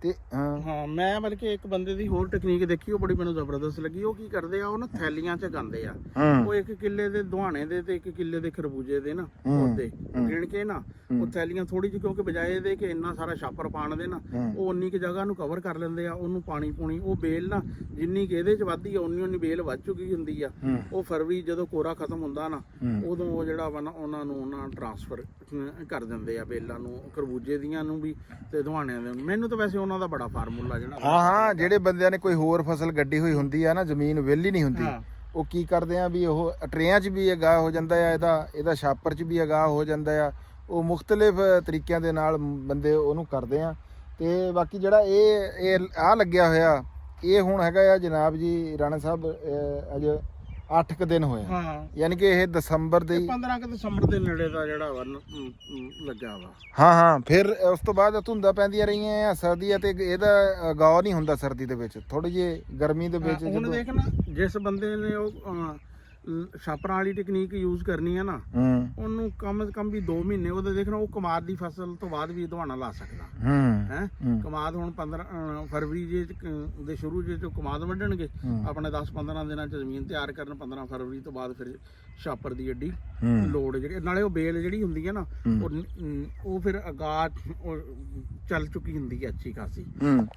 ਤੇ ਹਾਂ ਮੈਂ ਬਲਕਿ ਇੱਕ ਬੰਦੇ ਦੀ ਹੋਰ ਟੈਕਨੀਕ ਦੇਖੀ, ਉਹ ਬੜੀ ਮੈਨੂੰ ਜ਼ਬਰਦਸਤ ਲੱਗੀ। ਉਹ ਕੀ ਕਰਦੇ ਆ, ਉਹ ਨਾ ਥੈਲੀਆਂ 'ਚ ਗਾਉਂਦੇ ਆ। ਉਹ 1 ਕਿੱਲੇ ਦੇ ਦੁਹਾਣੇ ਦੇ ਤੇ 1 ਕਿੱਲੇ ਦੇ ਖਰਬੂਜੇ ਦੇ ਨਾ ਪੌਦੇ ਗਿਣ ਕੇ ਨਾ ਉਹ ਥੈਲੀਆਂ ਥੋੜੀ ਜਿਹੀ, ਕਿਉਂਕਿ ਬਜਾਏ ਦੇ ਕਿ ਇੰਨਾ ਸਾਰਾ ਛਾਪਰ ਪਾਣ ਦੇ ਨਾ, ਉਹ ਉਨੀ ਕੁ ਜਗ੍ਹਾ ਨੂੰ ਕਵਰ ਕਰ ਲੈਂਦੇ ਆ। ਉਹਨੂੰ ਪਾਣੀ ਪੂਣੀ, ਉਹ ਬੇਲ ਨਾ ਜਿੰਨੀ ਕਿ ਇਹਦੇ 'ਚ ਵੱਧਦੀ ਆ ਉਨੀ ਬੇਲ ਵੱਧ ਚੁੱਕੀ ਹੁੰਦੀ ਆ। ਉਹ ਫਰਵਰੀ ਜਦੋਂ ਕੋਰਾ ਖਤਮ ਹੁੰਦਾ ਨਾ, ਉਦੋਂ ਉਹ ਜਿਹੜਾ ਵਾ ਨਾ ਉਹਨਾਂ ਨੂੰ ਟ੍ਰਾਂਸਫਰ ਕਰ ਦਿੰਦੇ ਆ ਬੇਲਾਂ ਨੂੰ, ਖਰਬੂਜੇ ਦੀਆਂ ਨੂੰ ਵੀ ਤੇ ਦੁਹਾਣਿਆਂ ਦੇ। ਮੈਨੂੰ ਤਾਂ ਵੈਸੇ ਉਹਨਾਂ ਦਾ ਬੜਾ ਫਾਰਮੂਲਾ ਜਿਹੜਾ ਹਾਂ ਜਿਹੜੇ ਬੰਦਿਆਂ ਨੇ ਕੋਈ ਹੋਰ ਫਸਲ ਗੱਡੀ ਹੋਈ ਹੁੰਦੀ ਆ ਨਾ, ਜ਼ਮੀਨ ਵਿਹਲੀ ਨਹੀਂ ਹੁੰਦੀ, ਉਹ ਕੀ ਕਰਦੇ ਆ ਵੀ ਉਹ ਟਰੇਆਂ 'ਚ ਵੀ ਅਗਾਹ ਹੋ ਜਾਂਦਾ ਆ, ਇਹਦਾ ਛਾਪਰ 'ਚ ਵੀ ਅਗਾਹ ਹੋ ਜਾਂਦਾ ਆ। ਉਹ ਮੁਖਤਲਿਫ ਤਰੀਕਿਆਂ ਦੇ ਨਾਲ ਬੰਦੇ ਉਹਨੂੰ ਕਰਦੇ ਆ। ਤੇ ਬਾਕੀ ਜਿਹੜਾ ਇਹ ਆ ਲੱਗਿਆ ਹੋਇਆ, ਇਹ ਹੁਣ ਹੈਗਾ ਆ ਜਨਾਬ ਜੀ ਰਾਣਾ ਸਾਹਿਬ ਅੱਜ 8 ਕੁ ਦਿਨ ਹੋਏ, ਯਾਨੀ ਕਿ ਇਹ ਦਸੰਬਰ ਦੇ 15 ਦਸੰਬਰ ਦੇ ਨੇੜੇ ਦਾ ਜਿਹੜਾ ਵਾ ਲੱਗਾ ਵਾ। ਹਾਂ ਫਿਰ ਉਸ ਤੋਂ ਬਾਅਦ ਧੁੰਦਾਂ ਪੈਂਦੀਆਂ ਰਹੀਆਂ ਆ, ਸਰਦੀ ਆ, ਤੇ ਇਹਦਾ ਗਾਹ ਨਹੀਂ ਹੁੰਦਾ ਸਰਦੀ ਦੇ ਵਿੱਚ, ਥੋੜੀ ਜਿਹੀ ਗਰਮੀ ਦੇ ਵਿੱਚ। ਹੁਣ ਦੇਖ ਨਾ, ਜਿਸ ਬੰਦੇ ਨੇ ਉਹ ਛਾਪਰਾਂ ਵਾਲੀ ਟੈਕਨੀਕ ਯੂਜ਼ ਕਰਨੀ ਹੈ ਨਾ, ਉਹਨੂੰ ਕਮ ਸੇ ਕਮ ਵੀ 2 ਮਹੀਨੇ ਉਹਦੇ ਦੇਖਣਾ, ਉਹ ਕਮਾਦ ਦੀ ਫਸਲ ਤੋਂ ਬਾਅਦ ਵੀ ਦੁਹਾਣਾ ਲਾ ਸਕਦਾ ਹੈ। ਕਮਾਦ ਹੁਣ 15 ਫਰਵਰੀ ਦੇ ਸ਼ੁਰੂ ਜੇ ਕਮਾਦ ਵੱਢਣਗੇ, ਆਪਣੇ 10-15 ਦਿਨਾਂ ਚ ਜ਼ਮੀਨ ਤਿਆਰ ਕਰਨ, 15 ਫਰਵਰੀ ਤੋਂ ਬਾਅਦ ਫਿਰ ਛਾਪਰ ਦੀ ਏਡੀ ਲੋੜ ਜਿਹੜੀ, ਨਾਲੇ ਉਹ ਬੇਲ ਜਿਹੜੀ ਹੁੰਦੀ ਹੈ ਨਾ, ਉਹ ਫਿਰ ਅਗਾਹ ਚੱਲ ਚੁੱਕੀ ਹੁੰਦੀ ਹੈ ਅੱਛੀ ਖਾਸੀ,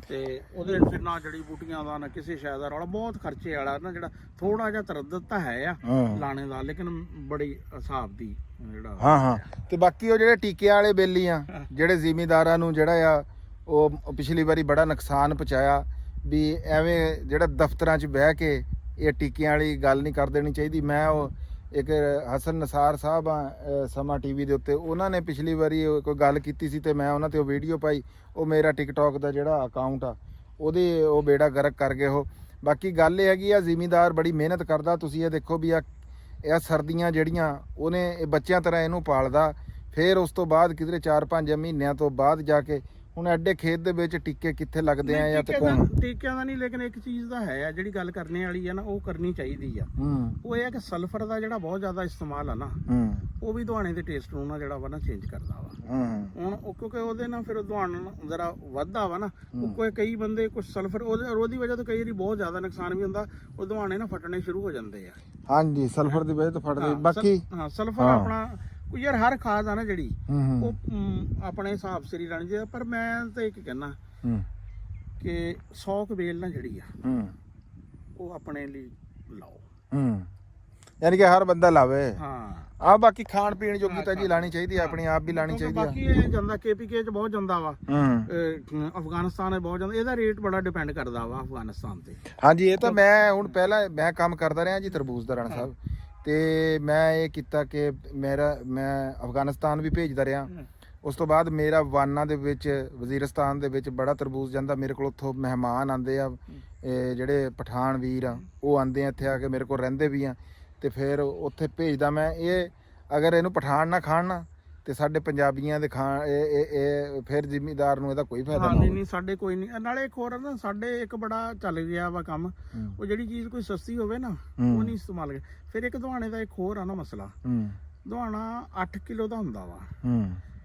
ਤੇ ਉਹਦੇ ਫਿਰ ਨਾ ਜੜੀ ਬੂਟੀਆਂ ਦਾ ਨਾ ਕਿਸੇ ਸ਼ੈ ਦਾ ਰੌਲਾ, ਬਹੁਤ ਖਰਚੇ ਵਾਲਾ ਨਾ, ਜਿਹੜਾ ਥੋੜਾ ਜਿਹਾ ਤਰੱਦਦ ਤਾਂ ਹੈ ਆ ਲਾਣੇ ਦਾ, ਲੇਕਿਨ ਬੜੀ ਹਿਸਾਬ ਦੀ ਜਿਹੜਾ। ਹਾਂ ਤੇ ਬਾਕੀ ਉਹ ਜਿਹੜੇ ਟੀਕਿਆਂ ਵਾਲੇ ਬੇਲੀ ਆ, ਜਿਹੜੇ ਜ਼ਿਮੀਂਦਾਰਾਂ ਨੂੰ ਜਿਹੜਾ ਆ ਉਹ ਪਿਛਲੀ ਵਾਰੀ ਬੜਾ ਨੁਕਸਾਨ ਪਹੁੰਚਾਇਆ, ਵੀ ਐਵੇਂ ਜਿਹੜਾ ਦਫ਼ਤਰਾਂ 'ਚ ਬਹਿ ਕੇ ਇਹ ਟੀਕਿਆਂ ਵਾਲੀ ਗੱਲ ਨਹੀਂ ਕਰ ਦੇਣੀ ਚਾਹੀਦੀ। ਮੈਂ ਉਹ ਇੱਕ ਹਸਨ ਨਸਾਰ ਸਾਹਿਬ ਆ ਸਮਾਂ ਟੀਵੀ ਦੇ ਉੱਤੇ, ਉਹਨਾਂ ਨੇ ਪਿਛਲੀ ਵਾਰੀ ਕੋਈ ਗੱਲ ਕੀਤੀ ਸੀ ਤੇ ਮੈਂ ਉਹਨਾਂ ਤੇ ਉਹ ਵੀਡੀਓ ਪਾਈ, ਉਹ ਮੇਰਾ ਟਿਕਟੌਕ ਦਾ ਜਿਹੜਾ ਅਕਾਊਂਟ ਆ ਉਹਦੇ ਉਹ ਬੇੜਾ ਗਰਕ ਕਰ ਗਏ ਉਹ। ਬਾਕੀ ਗੱਲ ਇਹ ਹੈਗੀ ਆ, ਜ਼ਿਮੀਂਦਾਰ ਬੜੀ ਮਿਹਨਤ ਕਰਦਾ। ਤੁਸੀਂ ਇਹ ਦੇਖੋ ਵੀ ਇਹ ਸਰਦੀਆਂ ਜਿਹੜੀਆਂ ਉਹਨੇ ਇਹ ਬੱਚਿਆਂ ਤਰ੍ਹਾਂ ਇਹਨੂੰ ਪਾਲਦਾ, ਫਿਰ ਉਸ ਤੋਂ ਬਾਅਦ ਕਿਧਰੇ 4-5 ਮਹੀਨਿਆਂ ਤੋਂ ਬਾਅਦ ਜਾ ਕੇ ਹੁਣ ਐਡੇ ਖੇਤ ਦੇ ਵਿੱਚ ਟੀਕੇ ਕਿੱਥੇ ਲੱਗਦੇ ਆ ਜਾਂ ਤੇ ਕੌਣ ਟੀਕਿਆਂ ਦਾ ਨਹੀਂ, ਲੇਕਿਨ ਇੱਕ ਚੀਜ਼ ਦਾ ਹੈ ਜਿਹੜੀ ਗੱਲ ਕਰਨੇ ਵਾਲੀ ਆ ਨਾ, ਉਹ ਕਰਨੀ ਚਾਹੀਦੀ ਆ। ਉਹ ਇਹ ਹੈ ਕਿ ਸਲਫਰ ਦਾ ਜਿਹੜਾ ਬਹੁਤ ਜ਼ਿਆਦਾ ਇਸਤੇਮਾਲ ਆ ਨਾ, ਉਹ ਵੀ ਦੁਹਾਣੇ ਦੇ ਟੇਸਟ ਨੂੰ ਨਾ ਜਿਹੜਾ ਵਾ ਨਾ ਚੇਂਜ ਕਰਦਾ ਵਾ। ਹੁਣ ਉਹ ਕਿਉਂਕਿ ਉਹਦੇ ਨਾਲ ਫਿਰ ਦੁਹਾਣਾ ਜ਼ਰਾ ਵੱਧਦਾ ਵਾ ਨਾ, ਉਹ ਕਈ ਬੰਦੇ ਕੁਝ ਸਲਫਰ ਉਹਦੀ ਵਜ੍ਹਾ ਤੋਂ ਕਈ ਵਾਰੀ ਬਹੁਤ ਜ਼ਿਆਦਾ ਨੁਕਸਾਨ ਵੀ ਹੁੰਦਾ, ਉਹ ਦੁਹਾਣੇ ਨਾ ਫਟਣੇ ਸ਼ੁਰੂ ਹੋ ਜਾਂਦੇ ਆ। ਹਾਂਜੀ ਸਲਫਰ ਦੀ ਵਜ੍ਹਾ ਤੋਂ ਫਟਦੇ। ਬਾਕੀ ਹਾਂ ਸਲਫਰ ਆਪਣਾ ਯਾਰ ਹਰ ਖਾਦ ਆ ਨਾ ਜਿਹੜੀ, ਉਹ ਆਪਣੇ ਹਿਸਾਬ ਸਿਰ ਹੀ ਲੈਣੀ ਚਾਹੀਦੀ। ਪਰ ਮੈਂ ਤਾਂ ਇੱਕ ਕਹਿਣਾ ਕਿ 100 ਕੁ ਬੇਲ ਨਾ ਜਿਹੜੀ ਆ ਉਹ ਆਪਣੇ ਲਈ ਲਾਓ, ਯਾਨੀ ਕਿ ਹਰ ਬੰਦਾ ਲਾਵੇ। ਹਾਂ ਬਾਕੀ ਖਾਣ ਪੀਣ ਜੋਗੀ ਤਾਂ ਜੀ ਲਾਣੀ ਚਾਹੀਦੀ ਹੈ, ਆਪਣੀ ਆਪ ਵੀ ਲਾਣੀ ਚਾਹੀਦੀ ਹੈ। ਬਾਕੀ ਇਹ ਜਾਂਦਾ KPK ਚ ਬਹੁਤ ਜਾਂਦਾ ਵਾ, ਅਫਗਾਨਿਸਤਾਨ ਬਹੁਤ ਜਾਂਦਾ, ਇਹਦਾ ਰੇਟ ਬੜਾ ਡਿਪੈਂਡ ਕਰਦਾ ਵਾ ਅਫਗਾਨਿਸਤਾਨ ਤੇ। ਹਾਂਜੀ ਇਹ ਤਾਂ ਮੈਂ ਹੁਣ ਪਹਿਲਾਂ ਮੈਂ ਕੰਮ ਕਰਦਾ ਰਿਹਾ ਜੀ ਤਰਬੂਜ ਦਾ ਰਾਣਾ ਸਾਹਿਬ, ਤੇ ਮੈਂ ਇਹ ਕੀਤਾ ਕਿ ਮੈਂ ਅਫਗਾਨਿਸਤਾਨ ਵੀ ਭੇਜਦਾ ਰਿਹਾ। ਉਸ ਤੋਂ ਬਾਅਦ ਮੇਰਾ ਵਾਨਾਂ ਦੇ ਵਿੱਚ ਵਜ਼ੀਰਸਤਾਨ ਦੇ ਵਿੱਚ ਬੜਾ ਤਰਬੂਜ ਜਾਂਦਾ, ਮੇਰੇ ਕੋਲ ਉੱਥੋਂ ਮਹਿਮਾਨ ਆਉਂਦੇ ਆ, ਜਿਹੜੇ ਪਠਾਨ ਵੀਰ ਆ ਉਹ ਆਉਂਦੇ ਆ ਇੱਥੇ ਆ ਕੇ ਮੇਰੇ ਕੋਲ ਰਹਿੰਦੇ ਵੀ ਆ, ਤੇ ਫਿਰ ਉੱਥੇ ਭੇਜਦਾ ਮੈਂ। ਇਹ ਅਗਰ ਇਹਨੂੰ ਪਠਾਨ ਨਾ ਖਾਣ ਨਾ ਤੇ ਸਾਡੇ ਪੰਜਾਬੀਆਂ ਦੇ ਖਾਣ ਇਹ ਫਿਰ ਜ਼ਿਮੀਂਦਾਰ ਨੂੰ ਇਹਦਾ ਕੋਈ ਫਾਇਦਾ ਨਹੀਂ। ਸਾਡੇ ਕੋਈ ਨਹੀਂ। ਨਾਲੇ ਇੱਕ ਹੋਰ ਨਾ, ਸਾਡੇ ਇੱਕ ਬੜਾ ਚੱਲ ਗਿਆ ਵਾ ਕੰਮ, ਉਹ ਜਿਹੜੀ ਚੀਜ਼ ਕੋਈ ਸਸਤੀ ਹੋਵੇ ਨਾ ਉਹ ਨਹੀਂ ਇਸਤੇਮਾਲ ਕਰ। ਫਿਰ ਇੱਕ ਦੁਹਾਣੇ ਦਾ ਇੱਕ ਹੋਰ ਆ ਨਾ ਮਸਲਾ, ਦੁਹਾਣਾ 8 ਕਿਲੋ ਦਾ ਹੁੰਦਾ ਵਾ,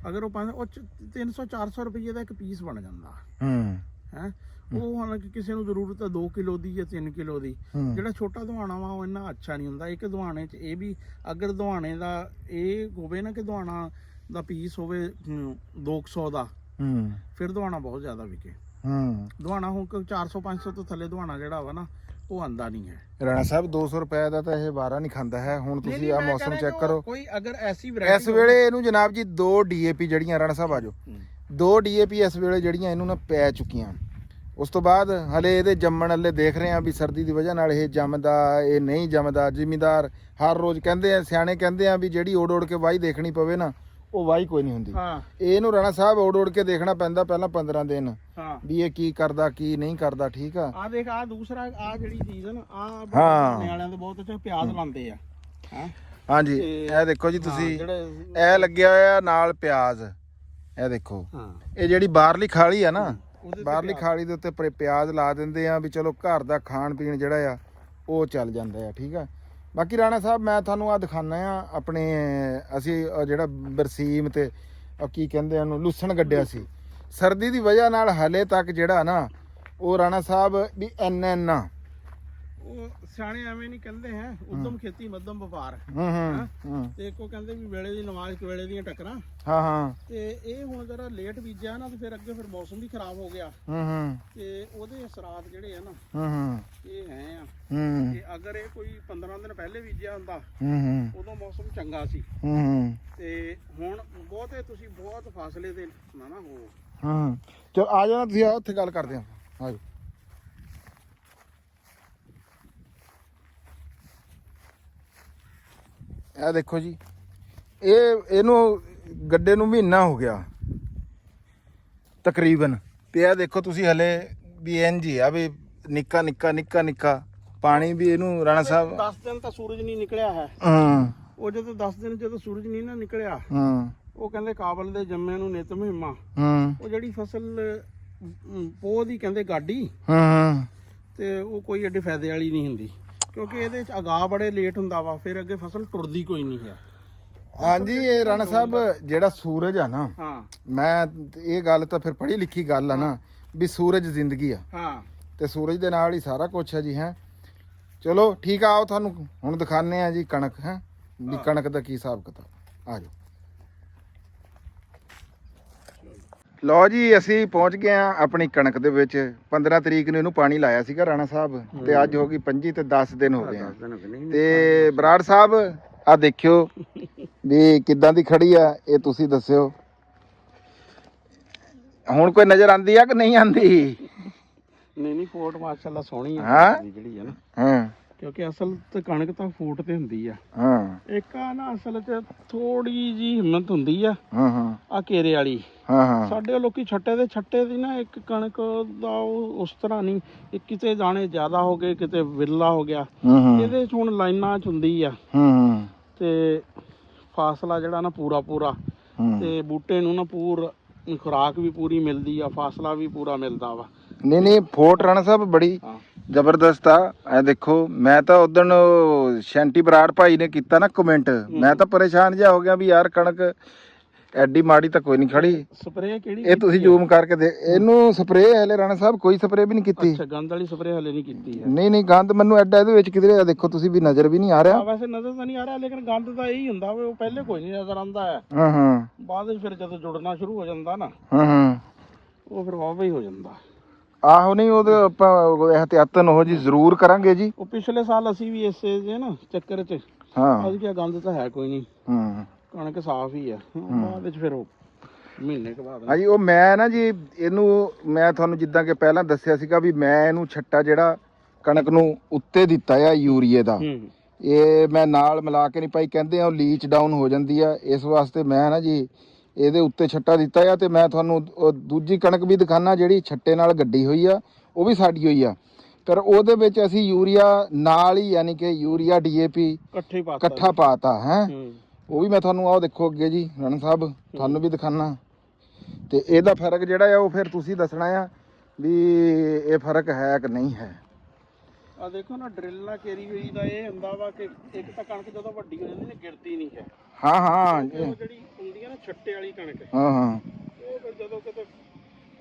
ਅਗਰ ਉਹ 300-400 ਰੁਪਏ ਦਾ ਇੱਕ ਪੀਸ ਬਣ ਜਾਂਦਾ ਹੈ। ਉਹ ਹਾਲਾਂਕਿ ਕਿਸੇ ਨੂੰ ਜ਼ਰੂਰਤ ਹੈ 2 ਕਿਲੋ ਦੀ ਜਾਂ 3 ਕਿਲੋ ਦੀ। ਜਿਹੜਾ ਛੋਟਾ ਦੁਹਾਣਾ ਵਾ ਉਹ ਇੰਨਾ ਅੱਛਾ ਨਹੀਂ ਹੁੰਦਾ। ਇੱਕ ਦੁਹਾਣੇ 'ਚ ਇਹ ਵੀ, ਅਗਰ ਦੁਹਾਣੇ ਦਾ ਇਹ ਹੋਵੇ ਨਾ ਕਿ ਦੁਹਾਣਾ ਦਾ ਪੀਸ ਹੋਵੇ 200 ਦਾ, ਫਿਰ ਦੁਹਾਣਾ ਬਹੁਤ ਜ਼ਿਆਦਾ ਵਿਕੇ। ਦੁਹਾਣਾ ਹੁਣ 400-500 ਤੋਂ ਥੱਲੇ ਦੁਹਾਣਾ ਜਿਹੜਾ ਵਾ ਨਾ ਉਹ ਆਂਦਾ ਨਹੀਂ ਹੈ। ਰਾਣਾ ਸਾਹਿਬ 200 ਰੁਪਏ ਦਾ ਤਾਂ ਇਹ ਵਾਰਾ ਨਹੀਂ ਖਾਂਦਾ ਹੈ। ਹੁਣ ਤੁਸੀਂ ਆ ਮੌਸਮ ਚੈੱਕ ਕਰੋ, ਕੋਈ ਅਗਰ ਐਸੀ ਇਸ ਵੇਲੇ ਇਹਨੂੰ ਜਨਾਬ ਜੀ 2 DAP ਜਿਹੜੀਆਂ ਰਾਣਾ ਸਾਹਿਬ ਆਜੋ 2 DAP ਇਸ ਵੇਲੇ ਜਿਹੜੀਆਂ ਇਹਨੂੰ ਨਾ ਪੈ ਚੁੱਕੀਆਂ। ਉਸ ਤੋਂ ਬਾਅਦ ਹਲੇ ਇਹਦੇ ਜੰਮਣ ਹਲੇ ਦੇਖ ਰਹੇ ਆ ਵੀ ਸਰਦੀ ਦੀ ਵਜ੍ਹਾ ਨਾਲ ਇਹ ਜੰਮਦਾ ਇਹ ਨਹੀਂ ਜੰਮਦਾ। ਜ਼ਿਮੀਂਦਾਰ ਹਰ ਰੋਜ਼ ਕਹਿੰਦੇ ਆ, ਸਿਆਣੇ ਕਹਿੰਦੇ ਆ ਵੀ ਜਿਹੜੀ ਓੜ ਕੇ ਵਾਹੀ ਦੇਖਣੀ ਪਵੇ ਨਾ ਉਹ ਵਾਹੀ ਕੋਈ ਨਹੀਂ ਹੁੰਦੀ। ਇਹਨੂੰ ਰਾਣਾ ਸਾਹਿਬ ਓੜ ਕੇ ਦੇਖਣਾ ਪੈਂਦਾ ਪਹਿਲਾਂ 15 ਦਿਨ ਵੀ ਇਹ ਕੀ ਕਰਦਾ ਕੀ ਨਹੀਂ ਕਰਦਾ। ਠੀਕ ਆ, ਆ ਦੇਖ ਆ ਦੂਸਰਾ ਆ ਜਿਹੜੀ ਚੀਜ਼ ਨਾ ਆ ਨਿਆਣਿਆਂ ਦੇ ਬਹੁਤ ਅੱਛਾ ਪਿਆਜ਼ ਲਾਉਂਦੇ ਆ। ਹਾਂਜੀ ਇਹ ਦੇਖੋ ਜੀ ਤੁਸੀਂ, ਇਹ ਲੱਗਿਆ ਹੋਇਆ ਨਾਲ ਪਿਆਜ਼, ਇਹ ਦੇਖੋ ਇਹ ਜਿਹੜੀ ਬਾਹਰਲੀ ਖਾਲੀ ਆ ਨਾ, ਬਾਹਰਲੀ ਖਾਲੀ ਦੇ ਉੱਤੇ ਪਿਆਜ਼ ਲਾ ਦਿੰਦੇ ਆ ਵੀ ਚਲੋ ਘਰ ਦਾ ਖਾਣ ਪੀਣ ਜਿਹੜਾ ਆ ਉਹ ਚੱਲ ਜਾਂਦਾ ਆ। ਠੀਕ ਆ, ਬਾਕੀ ਰਾਣਾ ਸਾਹਿਬ ਮੈਂ ਤੁਹਾਨੂੰ ਆ ਦਿਖਾਣਾ ਆ ਆਪਣੇ, ਅਸੀਂ ਜਿਹੜਾ ਬਰਸੀਮ ਤੇ ਕੀ ਕਹਿੰਦੇ ਉਹਨੂੰ ਲੂਸਣ ਗੱਡਿਆ ਸੀ, ਸਰਦੀ ਦੀ ਵਜ੍ਹਾ ਨਾਲ ਹਲੇ ਤੱਕ ਜਿਹੜਾ ਨਾ ਉਹ ਰਾਣਾ ਸਾਹਿਬ ਵੀ ਇੰਨਾ ਉਹ ਸਿਆਣੇ ਐਵੇਂ ਨਹੀਂ ਕਹਿੰਦੇ ਹੈ, ਉਦਮ ਖੇਤੀ ਮੱਧਮ ਵਪਾਰ। ਤੇ ਇੱਕੋ ਕਹਿੰਦੇ ਵੀ ਵੇਲੇ ਦੀ ਨਮਾਜ਼ ਵੇਲੇ ਦੀਆਂ ਟੱਕਰਾਂ। ਹਾਂ ਤੇ ਇਹ ਹੁਣ ਜਰਾ ਲੇਟ ਬੀਜਿਆ ਨਾ, ਤੇ ਫਿਰ ਅੱਗੇ ਫਿਰ ਮੌਸਮ ਵੀ ਖਰਾਬ ਹੋ ਗਿਆ। ਤੇ ਉਹਦੇ ਅਸਰਾਤ ਜਿਹੜੇ ਆ ਨਾ ਇਹ ਹੈ ਆ ਕਿ ਅਗਰ ਇਹ ਕੋਈ 15 ਦਿਨ ਪਹਿਲੇ ਬੀਜਿਆ ਹੁੰਦਾ ਉਦੋਂ ਮੌਸਮ ਚੰਗਾ ਸੀ। ਤੇ ਹੁਣ ਬਹੁਤੇ ਤੁਸੀਂ ਬਹੁਤ ਫਾਸਲੇ ਤੇ ਨਾ ਹੋ। ਚਲ ਆ ਜਾਣਾ ਤੁਸੀਂ, ਉੱਥੇ ਗੱਲ ਕਰਦੇ ਆ। ਆਜੋ। ਇਹ ਦੇਖੋ ਜੀ, ਇਹਨੂੰ ਗੱਡੇ ਨੂੰ ਮਹੀਨਾ ਹੋ ਗਿਆ ਤਕਰੀਬਨ, ਤੇ ਇਹ ਦੇਖੋ ਤੁਸੀਂ ਹਲੇ ਵੀ ਇੰਝ ਹੀ ਆ ਵੀ ਨਿੱਕਾ ਪਾਣੀ ਵੀ ਇਹਨੂੰ ਰਾਣਾ ਸਾਹਿਬ 10 ਦਿਨ ਤਾਂ ਸੂਰਜ ਨਹੀਂ ਨਿਕਲਿਆ ਹੈ। ਉਹ ਜਦੋਂ 10 ਦਿਨ ਜਦੋਂ ਸੂਰਜ ਨਹੀਂ ਨਾ ਨਿਕਲਿਆ, ਉਹ ਕਹਿੰਦੇ ਕਾਬਲ ਦੇ ਜੰਮੇ ਨੂੰ ਨਿਤ ਮਹਿਮਾ। ਉਹ ਜਿਹੜੀ ਫਸਲ ਪੋਹ ਦੀ ਕਹਿੰਦੇ ਗਾਡੀ, ਤੇ ਉਹ ਕੋਈ ਏਡੇ ਫਾਇਦੇ ਵਾਲੀ ਨਹੀਂ ਹੁੰਦੀ, ਕਿਉਂਕਿ ਇਹਦੇ ਚ ਅਗਾਹ ਬੜੇ ਲੇਟ ਹੁੰਦਾ ਵਾ, ਫਿਰ ਅੱਗੇ ਫਸਲ ਟੁਰਦੀ ਕੋਈ ਨਹੀਂ ਹੈ। ਹਾਂਜੀ, ਇਹ ਰਾਣਾ ਸਾਹਿਬ ਜਿਹੜਾ ਸੂਰਜ ਆ ਨਾ, ਮੈਂ ਇਹ ਗੱਲ ਤਾਂ ਫਿਰ ਪੜ੍ਹੀ ਲਿਖੀ ਗੱਲ ਆ ਨਾ ਵੀ ਸੂਰਜ ਜ਼ਿੰਦਗੀ ਆ, ਤੇ ਸੂਰਜ ਦੇ ਨਾਲ ਹੀ ਸਾਰਾ ਕੁਝ ਹੈ ਜੀ। ਹੈ ਚਲੋ ਠੀਕ ਆ, ਆਓ ਤੁਹਾਨੂੰ ਹੁਣ ਦਿਖਾਣੇ ਆ ਜੀ ਕਣਕ, ਹੈ ਵੀ ਕਣਕ ਦਾ ਕੀ ਹਿਸਾਬ ਕਿਤਾਬ। ਆ ਜਾਓ। ਲਓ ਜੀ, ਅਸੀਂ ਪਹੁੰਚ ਗਏ ਆ ਆਪਣੀ ਕਣਕ ਦੇ ਵਿੱਚ। 15 ਤਰੀਕ ਨੂੰ ਇਹਨੂੰ ਪਾਣੀ ਲਾਇਆ ਸੀਗਾ ਰਾਣਾ ਸਾਹਿਬ, ਤੇ ਅੱਜ ਹੋ ਗਈ 25 ਤੇ 10 ਦਿਨ ਹੋ ਗਏ ਆ। ਤੇ ਬਰਾੜ ਸਾਹਿਬ ਆ ਦੇਖਿਓ ਵੀ ਕਿੱਦਾਂ ਦੀ ਖੜੀ ਆ, ਇਹ ਤੁਸੀਂ ਦੱਸਿਓ ਹੁਣ ਕੋਈ ਨਜ਼ਰ ਆਂਦੀ ਆ ਕਿ ਨਹੀਂ ਆਂਦੀ? ਨਹੀਂ ਫੋਟ ਮਾਸ਼ਾਅੱਲਾ ਸੋਹਣੀ ਆ ਜਿਹੜੀ ਹੈ ਨਾ, ਕਿਉਂਕਿ ਅਸਲ ਤੇ ਕਣਕ ਤਾਂ ਫੂਟ ਤੇ ਹੁੰਦੀ ਆ। ਇੱਕ ਆ ਨਾ ਅਸਲ ਤੇ ਥੋੜੀ ਜੀ ਹਿੰਮਤ ਹੁੰਦੀ ਆ ਆ ਘੇਰੇ ਵਾਲੀ। ਸਾਡੇ ਲੋਕੀ ਛੱਟੇ ਦੀ ਨਾ ਇੱਕ ਕਣਕ ਦਾ ਉਸ ਤਰ੍ਹਾਂ ਨਹੀਂ, ਕਿਤੇ ਦਾਣੇ ਜ਼ਿਆਦਾ ਹੋ ਗਏ, ਕਿਤੇ ਵਿਰਲਾ ਹੋ ਗਿਆ। ਇਹਦੇ ਚ ਹੁਣ ਲਾਈਨਾਂ ਚ ਹੁੰਦੀ ਆ, ਤੇ ਫਾਸਲਾ ਜਿਹੜਾ ਨਾ ਪੂਰਾ ਤੇ ਬੂਟੇ ਨੂੰ ਨਾ ਖੁਰਾਕ ਵੀ ਪੂਰੀ ਮਿਲਦੀ ਆ, ਫਾਸਲਾ ਵੀ ਪੂਰਾ ਮਿਲਦਾ ਵਾ। ਨਹੀਂ ਫੋਟ ਰਾਣਾ ਸਾਹਿਬ ਬੜੀ ਜ਼ਬਰਦਸਤ ਆ। ਇਹ ਦੇਖੋ, ਮੈਂ ਤਾਂ ਉਦਣ ਸ਼ੈਂਟੀ ਬਰਾੜ ਭਾਈ ਨੇ ਕੀਤਾ ਨਾ ਕਮੈਂਟ, ਮੈਂ ਤਾਂ ਪਰੇਸ਼ਾਨ ਜਿਹਾ ਹੋ ਗਿਆ ਵੀ ਯਾਰ ਕਣਕ ਐਡੀ ਮਾੜੀ ਤਾਂ ਕੋਈ ਨਹੀਂ ਖੜੀ। ਸਪਰੇਅ ਕਿਹੜੀ? ਇਹ ਤੁਸੀਂ ਜ਼ੂਮ ਕਰਕੇ ਦੇ, ਇਹਨੂੰ ਸਪਰੇਅ ਹਲੇ ਰਾਣਾ ਸਾਹਿਬ ਕੋਈ ਸਪਰੇਅ ਵੀ ਨਹੀਂ ਕੀਤੀ। ਅੱਛਾ, ਗੰਦ ਵਾਲੀ ਸਪਰੇਅ ਹਲੇ ਨਹੀਂ ਕੀਤੀ ਹੈ। ਨਹੀਂ ਗੰਦ ਮੈਨੂੰ ਐਡਾ ਇਹਦੇ ਵਿੱਚ ਕਿਧਰੇ ਦੇਖੋ ਤੁਸੀਂ ਵੀ ਨਜ਼ਰ ਵੀ ਨਹੀਂ ਆ ਰਿਹਾ। ਵੈਸੇ ਨਜ਼ਰ ਤਾਂ ਨਹੀਂ ਆ ਰਿਹਾ, ਲੇਕਿਨ ਗੰਦ ਤਾਂ ਇਹੀ ਹੁੰਦਾ ਵਾ, ਉਹ ਪਹਿਲੇ ਕੋਈ ਨਹੀਂ ਨਜ਼ਰ ਆਉਂਦਾ ਹੈ। ਬਾਅਦ ਵਿੱਚ ਫਿਰ ਜਦੋਂ ਜੁੜਨਾ ਸ਼ੁਰੂ ਹੋ ਜਾਂਦਾ ਨਾ, ਉਹ ਫਿਰ ਵਾਹ ਹੀ ਹੋ ਜਾਂਦਾ। ਆਹੋ, ਨਹੀਂ ਉਹਦੇ ਆਪਾਂ ਇਹਤਿਆਤਨ ਉਹ ਜੀ ਜ਼ਰੂਰ ਕਰਾਂਗੇ ਜੀ। ਉਹ ਪਿਛਲੇ ਸਾਲ ਅਸੀਂ ਵੀ ਇਸੇ ਜੇ ਨਾ ਚੱਕਰ 'ਚ ਅੱਜ ਕਿਹਾ ਗੰਦ ਤਾਂ ਹੈ ਕੋਈ ਨਹੀਂ, ਕਣਕ ਸਾਫ਼ ਹੀ ਆ। ਬਾਅਦ ਵਿੱਚ ਫਿਰ ਉਹ ਮਹੀਨੇ ਕੁ ਬਾਅਦ ਹਾਂਜੀ, ਉਹ ਮੈਂ ਨਾ ਜੀ ਇਹਨੂੰ ਮੈਂ ਤੁਹਾਨੂੰ ਜਿੱਦਾਂ ਕਿ ਪਹਿਲਾਂ ਦੱਸਿਆ ਸੀਗਾ ਵੀ ਮੈਂ ਇਹਨੂੰ ਛੱਟਾ ਜਿਹੜਾ ਕਣਕ ਨੂੰ ਉੱਤੇ ਦਿੱਤਾ ਆ ਯੂਰੀਏ ਦਾ, ਇਹ ਮੈਂ ਨਾਲ ਮਿਲਾ ਕੇ ਨਹੀਂ ਪਾਈ, ਕਹਿੰਦੇ ਆ ਉਹ ਲੀਚ ਡਾਊਨ ਹੋ ਜਾਂਦੀ ਆ, ਇਸ ਵਾਸਤੇ ਮੈਂ ਨਾ ਜੀ ਇਹਦੇ ਉੱਤੇ ਛੱਟਾ ਦਿੱਤਾ ਆ। ਤੇ ਮੈਂ ਤੁਹਾਨੂੰ ਉਹ ਦੂਜੀ ਕਣਕ ਵੀ ਦਿਖਾਣਾ ਜਿਹੜੀ ਛੱਟੇ ਨਾਲ ਗੱਡੀ ਹੋਈ ਆ, ਉਹ ਵੀ ਸਾਡੀ ਹੋਈ ਆ, ਪਰ ਉਹਦੇ ਵਿੱਚ ਅਸੀਂ ਯੂਰੀਆ ਨਾਲ ਹੀ ਯਾਨੀ ਕਿ ਯੂਰੀਆ DAP ਇਕੱਠਾ ਪਾਤਾ ਹੈ। ਉਹ ਵੀ ਮੈਂ ਤੁਹਾਨੂੰ ਆਹ ਦੇਖੋ ਅੱਗੇ ਜੀ ਰਾਣਾ ਸਾਹਿਬ ਤੁਹਾਨੂੰ ਵੀ ਦਿਖਾਣਾ, ਤੇ ਇਹਦਾ ਫਰਕ ਜਿਹੜਾ ਆ ਉਹ ਫਿਰ ਤੁਸੀਂ ਦੱਸਣਾ ਆ ਵੀ ਇਹ ਫਰਕ ਹੈ ਕਿ ਨਹੀਂ ਹੈ। ਆ ਦੇਖੋ ਨਾ, ਡਰਿਲ ਨਾਲ ਕੇਰੀ ਹੋਈ ਦਾ ਇਹ ਹੁੰਦਾ ਵਾ ਕਿ ਇੱਕ ਤਾਂ ਕਣਕ ਜਦੋਂ ਵੱਡੀ ਹੋ ਜਾਂਦੀ ਨੇ ਗਿਰਦੀ ਨਹੀਂ ਹੈ। ਉਹ ਜਿਹੜੀ ਹੁੰਦੀ ਹੈ ਨਾ ਛੱਟੇ ਵਾਲੀ ਕਣਕ, ਉਹ ਜਦੋਂ ਕਿਤੇ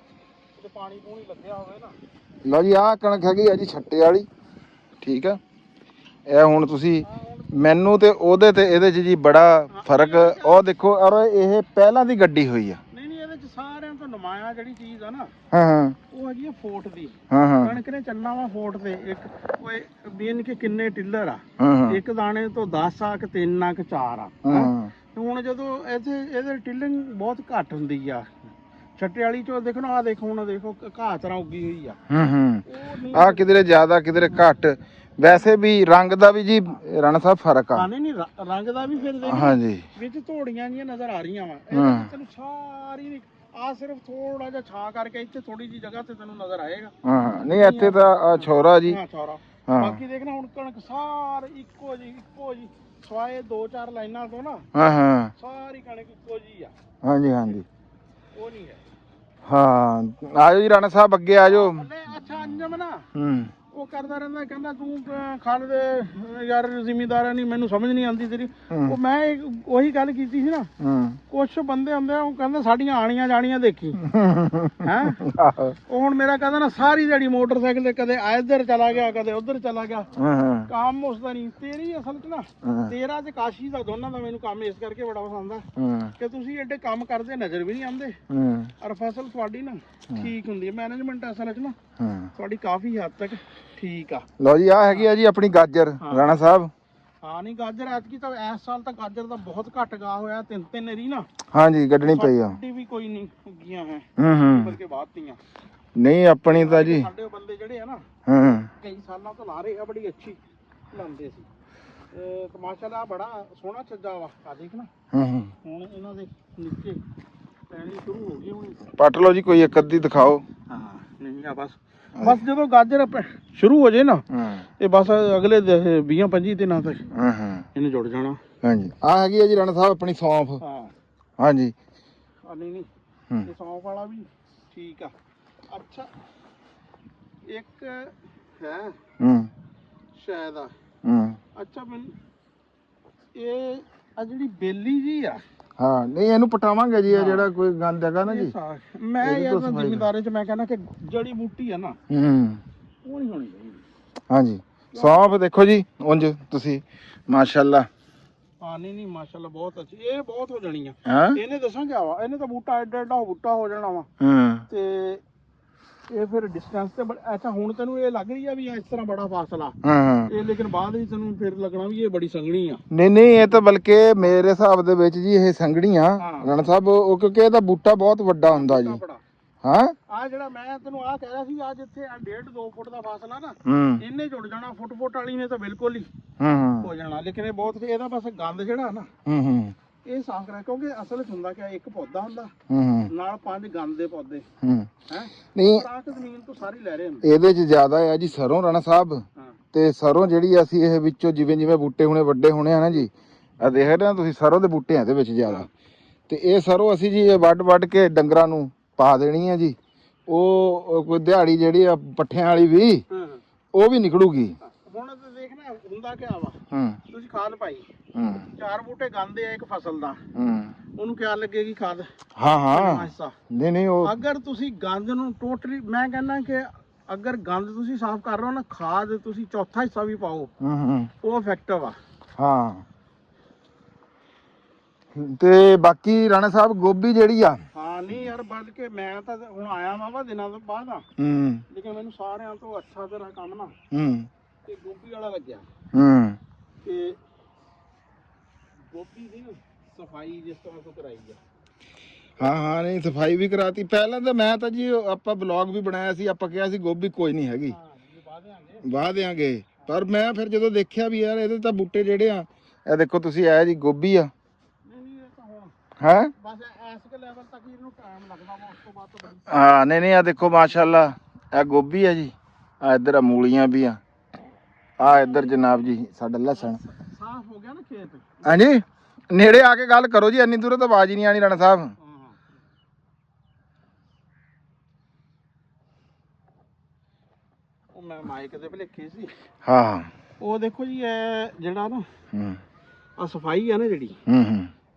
ਪਾਣੀ ਪੂਣੀ ਲੱਗਿਆ ਹੋਵੇ ਨਾ। ਲਓ ਜੀ, ਆਹ ਕਣਕ ਹੈਗੀ ਆ ਜੀ ਛੱਟੇ ਵਾਲੀ, ਠੀਕ ਆ। ਇਹ ਹੁਣ ਤੁਸੀਂ ਮੈਨੂੰ ਤੇ ਉਹਦੇ ਤੇ ਇਹਦੇ 'ਚ ਜੀ ਬੜਾ ਫਰਕ, ਉਹ ਦੇਖੋ, ਔਰ ਇਹ ਪਹਿਲਾਂ ਦੀ ਗੱਡੀ ਹੋਈ ਆ। ਨਹੀਂ ਇਹਦੇ 'ਚ ਸਾਰਿਆਂ ਤੋਂ ਨਮਾਇਆ ਜਿਹੜੀ ਚੀਜ਼ ਆ ਨਾ, ਉਹ ਹੈਗੀ ਆ ਫੋਟ ਦੀ। ਕਣਕ ਨੇ ਚੱਲਣਾ ਵਾ ਫੋਟ ਤੇ, ਇੱਕ ਓਏ ਬੀਨ ਕੇ ਕਿੰਨੇ ਟਿੱਲਰ ਆ, ਇੱਕ ਦਾਣੇ ਤੋਂ 10 ਆ ਕਿ 3 ਆ ਕਿ 4 ਆ। ਹੁਣ ਜਦੋਂ ਇਹਦੇ ਟਿੱਲਿੰਗ ਬਹੁਤ ਘੱਟ ਹੁੰਦੀ ਆ ਛੱਟੇ ਵਾਲੀ ਚੋਂ। ਦੇਖੋ ਨਾ, ਆ ਦੇਖੋ ਹੁਣ ਦੇਖੋ ਘਾਹ ਤਰ੍ਹਾਂ ਉੱਗੀ ਹੋਈ ਆ। ਆ ਕਿਧਰੇ ਜ਼ਿਆਦਾ ਕਿਧਰੇ ਘੱਟ। ਵੈਸੇ ਵੀ ਰੰਗ ਦਾ ਵੀ ਜੀ ਰਾਣਾ ਸਾਹਿਬ ਫਰਕ ਆ। ਨਹੀਂ ਰੰਗ ਦਾ ਵੀ ਫਿਰ ਹਾਂਜੀ ਵਿੱਚ ਧੋੜੀਆਂ ਜੀਆਂ ਨਜ਼ਰ ਆ ਰਹੀਆਂ ਵਾ। ਤੈਨੂੰ ਸਾਰੀ ਆ ਸਿਰਫ ਥੋੜਾ ਜਿਹਾ ਛਾਂ ਕਰਕੇ ਇੱਥੇ ਥੋੜੀ ਜੀ ਜਗ੍ਹਾ ਤੇ ਤੈਨੂੰ ਨਜ਼ਰ ਆਏਗਾ। ਨਹੀਂ ਇੱਥੇ ਤਾਂ ਆ ਛੋਰਾ ਜੀ, ਛੋਰਾ। ਬਾਕੀ ਦੇਖਣਾ ਹੁਣ ਕਣਕ ਸਾਰੀ ਇੱਕੋ ਜੀ ਸਵਾਏ 2-4 ਲਾਈਨਾਂ ਤੋਂ ਨਾ ਸਾਰੀ ਕਣਕ ਇੱਕੋ ਜੀ ਆ। ਹਾਂਜੀ ਉਹ ਨਹੀਂ ਹੈ। ਆਜੋ ਜੀ ਰਾਣਾ ਸਾਹਿਬ ਅੱਗੇ ਆਜੋ। ਅੱਛਾ ਅੰਜਮ ਨਾ, ਉਹ ਕਰਦਾ ਰਹਿੰਦਾ, ਕਹਿੰਦਾ ਤੂੰ ਖਾਲਦ ਯਾਰ ਜ਼ਿਮੀਦਾਰਾਂ ਨਹੀਂ, ਮੈਨੂੰ ਸਮਝ ਨਹੀਂ ਆਉਂਦੀ ਤੇਰੀ। ਉਹ ਮੈਂ ਉਹੀ ਗੱਲ ਕੀਤੀ ਸੀ ਨਾ, ਕੁਛ ਬੰਦੇ ਹੁੰਦੇ ਆ ਉਹ ਕਹਿੰਦੇ ਸਾਡੀਆਂ ਆਣੀਆਂ ਜਾਣੀਆਂ ਦੇਖੀ ਹੈ। ਉਹ ਹੁਣ ਮੇਰਾ ਕਹਿੰਦਾ ਨਾ ਸਾਰੀ ਦਿਹਾੜੀ ਮੋਟਰਸਾਈਕਲ ਤੇ ਕਦੇ ਇੱਧਰ ਚਲਾ ਗਿਆ ਕਦੇ ਉੱਧਰ ਚਲਾ ਗਿਆ, ਕੰਮ ਉਸਦਾ ਨਹੀਂ। ਤੇਰੀ ਅਸਲ 'ਚ ਨਾ ਤੇਰਾ ਤੇ ਕਾਸ਼ੀ ਦਾ ਦੋਨਾਂ ਦਾ ਮੈਨੂੰ ਕੰਮ ਇਸ ਕਰਕੇ ਬੜਾ ਪਸੰਦ ਆ ਕਿ ਤੁਸੀਂ ਐਡੇ ਕੰਮ ਕਰਦੇ ਨਜ਼ਰ ਵੀ ਨਹੀਂ ਆਉਂਦੇ, ਔਰ ਫਸਲ ਤੁਹਾਡੀ ਨਾ ਠੀਕ ਹੁੰਦੀ ਹੈ। ਮੈਨੇਜਮੈਂਟ ਅਸਲ 'ਚ ਨਾ ਤੁਹਾਡੀ ਕਾਫੀ ਹੱਦ ਤੱਕ ਠੀਕ ਆ। ਲਓ ਜੀ, ਆ ਹੈਗੀ ਆ ਜੀ ਆਪਣੀ ਗਾਜਰ ਰਾਣਾ ਸਾਹਿਬ। ਹਾਂ ਨਹੀਂ ਗਾਜਰ ਐਤਕੀ ਤਾਂ ਇਸ ਸਾਲ ਤਾਂ ਗਾਜਰ ਦਾ ਬਹੁਤ ਘੱਟ ਗਾ ਹੋਇਆ, ਤਿੰਨ ਰੀ ਨਾ। ਹਾਂਜੀ, ਕੱਢਣੀ ਪਈ ਆ। ਸਾਡੀ ਵੀ ਕੋਈ ਨਹੀਂ ਉੱਗੀਆਂ ਹੈ, ਬਲਕਿ ਬਾਤੀਆਂ ਨਹੀਂ ਆਪਣੀ ਤਾਂ ਜੀ ਸਾਡੇ ਬੰਦੇ ਜਿਹੜੇ ਆ ਨਾ ਕਈ ਸਾਲਾਂ ਤੋਂ ਲਾ ਰਹੇ ਆ, ਬੜੀ ਅੱਛੀ ਲਾਉਂਦੇ ਸੀ। ਤੇ ਮਾਸ਼ਾਅੱਲਾ ਬੜਾ ਸੋਹਣਾ ਚੱਜਾ ਵਾ। ਆ ਦੇਖ ਨਾ ਹੁਣ ਇਹਨਾਂ ਦੇ ਨੀਚੇ ਪੈਣੀ ਸ਼ੁਰੂ ਹੋ ਗਈ ਹੁਣ। ਪੱਟ ਲਓ ਜੀ, ਕੋਈ ਇੱਕ ਅੱਧੀ ਦਿਖਾਓ। ਹਾਂ ਨਹੀਂ ਆ ਬਸ ਜਦੋਂ ਗਾਜਰ ਸ਼ੁਰੂ ਹੋ ਜੇ ਨਾ ਇਹ ਬਸ ਅਗਲੇ 20-25 ਦਿਨਾਂ ਤੱਕ ਇਹਨੇ ਜੁੜ ਜਾਣਾ। ਹਾਂਜੀ, ਆ ਹੈਗੀ ਆ ਜੀ ਰਾਣਾ ਸਾਹਿਬ ਆਪਣੀ ਸੌਂਫ। ਹਾਂ ਹਾਂਜੀ, ਨਹੀਂ ਇਹ ਸੌਂਫ ਵਾਲਾ ਵੀ ਠੀਕ ਆ। ਅੱਛਾ ਇੱਕ ਹੈ ਸ਼ਾਇਦ ਆ। ਅੱਛਾ ਮੈਨੂੰ ਇਹ ਆ ਜਿਹੜੀ ਬੇਲੀ ਜੀ ਆ। ਹਾਂ ਨਹੀਂ ਇਹਨੂੰ ਪਟਾਵਾਂਗੇ ਜੀ, ਇਹ ਜਿਹੜਾ ਕੋਈ ਗੰਦ ਹੈਗਾ ਨਾ ਜੀ। ਮੈਂ ਯਾਰ ਜ਼ਿਮੀਂਦਾਰੀ 'ਚ ਮੈਂ ਕਹਿੰਦਾ ਕਿ ਜੜੀ ਬੂਟੀ ਆ ਨਾ ਉਹ ਨਹੀਂ ਹੋਣੀ ਚਾਹੀਦੀ। ਹਾਂਜੀ, ਸੌਂਫ ਦੇਖੋ ਜੀ ਉਂਝ ਤੁਸੀਂ ਮਾਸ਼ਾਅੱਲਾ। ਹਾਂ ਨਹੀਂ ਮਾਸ਼ਾਅੱਲਾ ਬਹੁਤ ਅੱਛੀ, ਇਹ ਬਹੁਤ ਹੋ ਜਾਣੀ ਆ। ਇਹਨੇ ਦੱਸਾਂ ਕਿਆ ਵਾ, ਇਹਨੇ ਤਾਂ ਬੂਟਾ ਐਡਾ ਐਡਾ ਬੂਟਾ ਹੋ ਜਾਣਾ ਵਾ। ਤੇ ਇਹ ਫਿਰ ਡਿਸਟੈਂਸ ਤੇ ਅੱਛਾ ਹੁਣ ਤੈਨੂੰ ਇਹ ਲੱਗ ਰਹੀ ਆ ਵੀ ਇਸ ਤਰ੍ਹਾਂ ਬੜਾ ਫਾਸਲਾ ਇਹ, ਲੇਕਿਨ ਬਾਅਦ ਵਿੱਚ ਤੈਨੂੰ ਫਿਰ ਲੱਗਣਾ ਵੀ ਇਹ ਬੜੀ ਸੰਘਣੀ ਆ। ਨਹੀਂ ਇਹ ਤਾਂ ਬਲਕਿ ਮੇਰੇ ਹਿਸਾਬ ਦੇ ਵਿੱਚ ਜੀ ਇਹ ਸੰਘਣੀ ਆ ਰਾਣਾ ਸਾਹਿਬ, ਉਹ ਕਿਉਂਕਿ ਇਹਦਾ ਬੂਟਾ ਬਹੁਤ ਵੱਡਾ ਹੁੰਦਾ ਜੀ। ਹਾਂ ਆ ਜਿਹੜਾ ਮੈਂ ਤੈਨੂੰ ਆ ਕਹਿ ਰਿਹਾ ਸੀ, ਆ ਜਿੱਥੇ 1.5-2 ਫੁੱਟ ਦਾ ਫਾਸਲਾ ਨਾ ਇਹਨੇ ਜੁੜ ਜਾਣਾ, ਫੁੱਟ ਵਾਲੀ ਨੇ ਤਾਂ ਬਿਲਕੁਲ ਹੀ ਹੋ ਜਾਣਾ। ਲੇਕਿਨ ਇਹ ਬਹੁਤ ਇਹਦਾ ਬਸ ਗੰਦ ਜਿਹੜਾ ਨਾ ਇਹ ਸਾਫ਼ ਕਰਾ, ਕਿਉਂਕਿ ਅਸਲ ਵਿੱਚ ਹੁੰਦਾ ਕਿ ਇੱਕ ਪੌਦਾ ਹੁੰਦਾ ਨਾਲ 5 ਗੰਦ ਦੇ ਪੌਦੇ ਹੈ। ਨਹੀਂ ਜ਼ਮੀਨ ਤੋਂ ਸਾਰੀ ਲੈ ਰਹੇ ਹੁੰਦੇ। ਇਹਦੇ 'ਚ ਜ਼ਿਆਦਾ ਆ ਜੀ ਸਰੋਂ ਰਾਣਾ ਸਾਹਿਬ। ਤੇ ਸਰੋਂ ਜਿਹੜੀ ਅਸੀਂ ਇਹ ਵਿੱਚੋਂ ਜਿਵੇਂ ਜਿਵੇਂ ਬੂਟੇ ਹੁਣੇ ਵੱਡੇ ਹੋਣੇ ਆ ਨਾ ਜੀ, ਆ ਦੇਖ ਰਹੇ ਨਾ ਤੁਸੀਂ ਸਰੋਂ ਦੇ ਬੂਟੇ ਆ ਇਹਦੇ ਵਿੱਚ ਜ਼ਿਆਦਾ। ਤੇ ਇਹ ਸਰੋਂ ਅਸੀਂ ਜੀ ਵੱਢ ਕੇ ਡੰਗਰਾਂ ਨੂੰ ਪਾ ਦੇਣੀ ਆ ਜੀ। ਉਹ ਕੋਈ ਦਿਹਾੜੀ ਜਿਹੜੀ ਆ ਪੱਠਿਆਂ ਵਾਲੀ ਵੀ ਉਹ ਵੀ ਨਿਕਲੂਗੀ। ਹੁਣ ਦੇਖਣਾ ਹੁੰਦਾ ਕਿਆ ਵਾ, ਤੁਸੀਂ ਖਾਦ ਪਾਈ 4 ਬੂਟੇ ਗੰਦੇ ਆ ਇੱਕ ਫਸਲ ਦਾ, ਉਹਨੂੰ ਕਿਆ ਲੱਗੇਗੀ ਖਾਦ? ਨਹੀਂ ਉਹ ਅਗਰ ਤੁਸੀਂ ਗੰਦ ਨੂੰ ਟੋਟਲੀ, ਮੈਂ ਕਹਿੰਦਾ ਕਿ ਅਗਰ ਗੰਦ ਤੁਸੀਂ ਸਾਫ਼ ਕਰ ਰਹੇ ਹੋ ਨਾ, ਖਾਦ ਤੁਸੀਂ ਚੌਥਾ ਹਿੱਸਾ ਵੀ ਪਾਓ ਉਹ ਇਫੈਕਟਿਵ ਆ। ਹਾਂ ਤੇ ਬਾਕੀ ਰਾਣਾ ਸਾਹਿਬ ਗੋਭੀ ਜਿਹੜੀ ਆ, ਹਾਂ ਨਹੀਂ ਯਾਰ ਬਲਕਿ ਮੈਂ ਤਾਂ ਹੁਣ ਆਇਆ ਵਾਵਾ ਦਿਨਾਂ ਤੋਂ ਬਾਅਦ ਆ, ਲੇਕਿਨ ਮੈਨੂੰ ਸਾਰਿਆਂ ਤੋਂ ਅੱਛਾ ਤੇਰਾ ਕੰਮ ਨਾ ਤੇ ਗੋਭੀ ਵਾਲਾ ਲੱਗਿਆ। ਤੇ ਗੋਭੀ ਦੀ ਸਫਾਈ ਜਿਸ ਤਰ੍ਹਾਂ ਤੋਂ ਕਰਾਈ ਆ। ਹਾਂ ਨਹੀਂ ਸਫਾਈ ਵੀ ਕਰਾਤੀ। ਪਹਿਲਾਂ ਤਾਂ ਮੈਂ ਤਾਂ ਜੀ ਆਪਾਂ ਬਲੌਗ ਵੀ ਬਣਾਇਆ ਸੀ, ਆਪਾਂ ਕਿਹਾ ਸੀ ਗੋਭੀ ਕੋਈ ਨਹੀਂ ਹੈਗੀ ਵਾਹ ਦਿਆਂਗੇ, ਪਰ ਮੈਂ ਫਿਰ ਜਦੋਂ ਦੇਖਿਆ ਵੀ ਯਾਰ ਇਹਦੇ ਤਾਂ ਬੂਟੇ ਜਿਹੜੇ ਆ, ਇਹ ਦੇਖੋ ਤੁਸੀਂ ਇਹ ਜੀ ਗੋਭੀ ਆ ਹੈ ਬਸ ਇਸ ਲੈਵਲ ਤੱਕ ਇਹਨੂੰ ਟਾਈਮ ਲੱਗਦਾ ਵਾ, ਉਸ ਤੋਂ ਬਾਅਦ ਤਾਂ ਹਾਂ ਨਹੀਂ ਆ ਦੇਖੋ ਮਾਸ਼ਾਅੱਲਾ ਇਹ ਗੋਭੀ ਆ ਜੀ। ਆ ਇੱਧਰ ਆ ਮੂਲੀਆਂ ਵੀ ਆ ਇੱਧਰ ਜਨਾਬ ਜੀ ਸਾਡਾ ਲਸਣ ਸਾਫ਼ ਹੋ ਗਿਆ ਨਾ ਖੇਤ। ਹਾਂਜੀ ਨੇੜੇ ਆ ਕੇ ਗੱਲ ਕਰੋ ਜੀ, ਇੰਨੀ ਦੂਰੋਂ ਤਾਂ ਆਵਾਜ਼ ਹੀ ਨਹੀਂ ਆਣੀ ਰਾਣਾ ਸਾਹਿਬ। ਉਹ ਮੈਂ ਮਾਈਕ ਦੇ ਭਲੇਖੇ ਸੀ। ਹਾਂ ਉਹ ਦੇਖੋ ਜੀ ਇਹ ਜਿਹੜਾ ਨਾ ਆ ਸਫਾਈ ਆ ਨਾ ਜਿਹੜੀ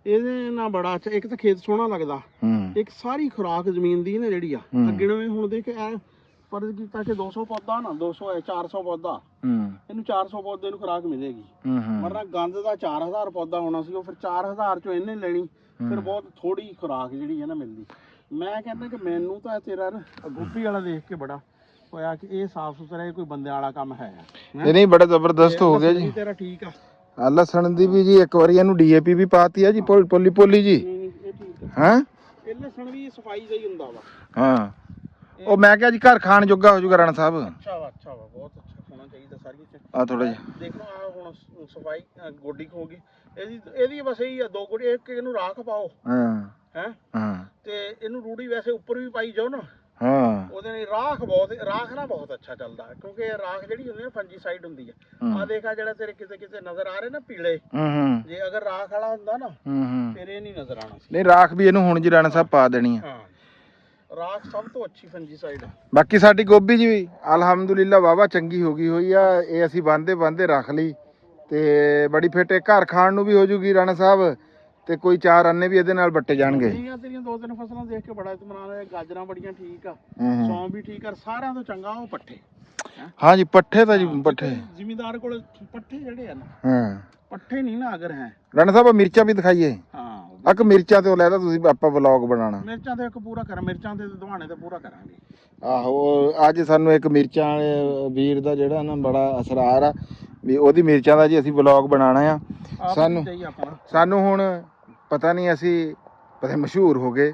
ਇਹਦੇ ਨਾਲ ਬੜਾ ਅੱਛਾ, ਇੱਕ ਤਾਂ ਖੇਤ ਸੋਹਣਾ ਲੱਗਦਾ, ਇੱਕ ਸਾਰੀ ਖੁਰਾਕ ਜ਼ਮੀਨ ਦੀ ਨਾ ਜਿਹੜੀ ਆ ਅੱਗੇ ਨੂੰ ਹੁਣ ਦੇਖ ਇਹ ਫਰਜ਼ ਕੀਤਾ ਕਿ 200 ਪੌਦਾ ਨਾ 200 ਹੈ 400 ਪੌਦਾ, ਇਹਨੂੰ 400 ਪੌਦੇ ਨੂੰ ਖੁਰਾਕ ਮਿਲੇਗੀ। ਵਰਨਾ ਗੰਦ ਦਾ 4000 ਪੌਦਾ ਹੋਣਾ ਸੀ, ਉਹ ਫਿਰ 4000 ਚੋਂ ਇਹਨੇ ਲੈਣੀ, ਫਿਰ ਬਹੁਤ ਥੋੜੀ ਖੁਰਾਕ ਜਿਹੜੀ ਹੈ ਨਾ ਮਿਲਦੀ। ਮੈਂ ਕਹਿੰਦਾ ਕਿ ਮੈਨੂੰ ਤਾਂ ਤੇਰਾ ਨਾ ਗੋਭੀ ਵਾਲਾ ਦੇਖ ਕੇ ਬੜਾ ਹੋਇਆ ਕਿ ਇਹ ਸਾਫ ਸੁਥਰਾ ਕੋਈ ਬੰਦੇ ਵਾਲਾ ਕੰਮ ਹੈ। ਨਹੀਂ ਬੜਾ ਜ਼ਬਰਦਸਤ ਹੋ ਗਿਆ ਜੀ ਤੇਰਾ। ਠੀਕ ਆ ਲਸਣ ਦੀ ਵੀ ਜੀ ਇੱਕ ਵਾਰੀ ਇਹਨੂੰ ਡੀਏਪੀ ਵੀ ਪਾਤੀ ਆ ਜੀ, ਪੋਲੀ ਜੀ। ਹਾਂ ਇਹ ਲਸਣ ਵੀ ਸਫਾਈ ਦਾ ਹੀ ਹੁੰਦਾ ਵਾ। ਹਾਂ ਉਹ ਮੈਂ ਕਿਹਾ ਜੀ ਘਰ ਖਾਣ ਜੋਗਾ ਹੋ ਜੂਗਾ ਰਾਣਾ ਸਾਹਿਬ। ਅੱਛਾ ਵਾ ਬਹੁਤ ਅੱਛਾ ਹੋਣਾ ਚਾਹੀਦਾ ਸਾਰੀਆਂ ਆ ਥੋੜਾ ਜਿਹਾ ਦੇਖ ਲਓ। ਆ ਹੁਣ ਸਫਾਈ ਗੋਡੀ ਹੋ ਗਈ ਇਹਦੀ ਬਸ ਇਹੀ ਆ, 2 ਗੋਡੀ ਇੱਕ ਇਹਨੂੰ ਰਾਖ ਪਾਓ ਹੈ ਤੇ ਇਹਨੂੰ ਰੂੜੀ ਵੈਸੇ ਉੱਪਰ ਵੀ ਪਾਈ ਜਾਓ ਨਾ। ਉਹਦੇ ਨਾਲ ਰਾਖ ਨਾ ਬਹੁਤ ਅੱਛਾ ਚੱਲਦਾ, ਕਿਉਂਕਿ ਰਾਖ ਜਿਹੜੀ ਹੁੰਦੀ ਨਾ ਫੰਜੀਸਾਈਡ ਹੁੰਦੀ ਆ। ਆ ਦੇਖਾ ਜਿਹੜਾ ਤੇਰੇ ਕਿਤੇ ਨਜ਼ਰ ਆ ਰਹੇ ਨਾ ਪੀਲੇ, ਜੇ ਅਗਰ ਰਾਖ ਵਾਲਾ ਹੁੰਦਾ ਨਾ ਫਿਰ ਇਹ ਨਹੀਂ ਨਜ਼ਰ ਆਣਾ ਸੀ। ਨਹੀਂ ਰਾਖ ਵੀ ਇਹਨੂੰ ਹੁਣ ਜੀ ਰਾਣਾ ਸਾਹਿਬ ਪਾ ਦੇਣੀ ਆ। ਰਾਖ ਸਭ ਤੋਂ ਅੱਛੀ ਫੰਜੀਸਾਈਡ ਹੈ। ਬਾਕੀ ਸਾਡੀ ਗੋਭੀ ਜੀ ਵੀ ਅਲਹਮਦੁਲਿਲਾ ਵਾਵਾ ਚੰਗੀ ਹੋ ਗਈ ਹੋਈ ਆ। ਇਹ ਅਸੀਂ ਬੰਦੇ ਰੱਖ ਲਈ ਤੇ ਬੜੀ ਫਿੱਟ ਘਰ ਖਾਣ ਨੂੰ ਵੀ ਹੋ ਜੂਗੀ ਰਾਣਾ ਸਾਹਿਬ, ਤੇ ਕੋਈ 4 ਅੰਨੇ ਵੀ ਇਹਦੇ ਨਾਲ ਵੱਟੇ ਜਾਣਗੇ। ਠੀਕ ਆ, ਤੇਰੀਆਂ 2-3 ਫਸਲਾਂ ਦੇਖ ਕੇ ਬੜਾ ਇਤਮਾਨ ਹੈ। ਗਾਜਰਾਂ ਬੜੀਆਂ ਠੀਕ ਆ, ਸੌਂ ਵੀ ਠੀਕ ਆ, ਸਾਰਿਆਂ ਤੋਂ ਚੰਗਾ ਉਹ ਪੱਠੇ। ਹਾਂਜੀ ਪੱਠੇ ਤਾਂ ਜੀ ਪੱਠੇ ਜ਼ਿਮੀਦਾਰ ਕੋਲ ਪੱਠੇ ਜਿਹੜੇ ਆ ਨਾ, ਹਾਂ ਪੱਠੇ ਨਹੀਂ ਨਾ ਅਗਰ ਹੈ। ਰਾਣਾ ਸਾਹਿਬ ਮਿਰਚਾਂ ਵੀ ਦਿਖਾਈਏ। ਹਾਂ ਇੱਕ ਮਿਰਚਾਂ ਤੇ ਉਹ ਲੈਦਾ ਤੁਸੀਂ ਆਪਾਂ ਵਲੌਗ ਬਣਾਉਣਾ। ਮਿਰਚਾਂ ਤੇ ਇੱਕ ਪੂਰਾ ਕਰ, ਮਿਰਚਾਂ ਤੇ ਦਵਾਣੇ ਤੇ ਪੂਰਾ ਕਰਾਂਗੇ। ਆਹੋ ਅੱਜ ਸਾਨੂੰ ਇੱਕ ਮਿਰਚਾਂ ਵਾਲੇ ਵੀਰ ਦਾ ਜਿਹੜਾ ਨਾ ਬੜਾ ਅਸਰਾਰ ਆ ਵੀ ਉਹਦੀ ਮਿਰਚਾਂ ਦਾ ਜੀ ਅਸੀਂ ਵਲੌਗ ਬਣਾਉਣਾ ਆ। ਸਾਨੂੰ ਹੁਣ ਪਤਾ ਨਹੀਂ ਅਸੀਂ ਪਤਾ ਮਸ਼ਹੂਰ ਹੋ ਗਏ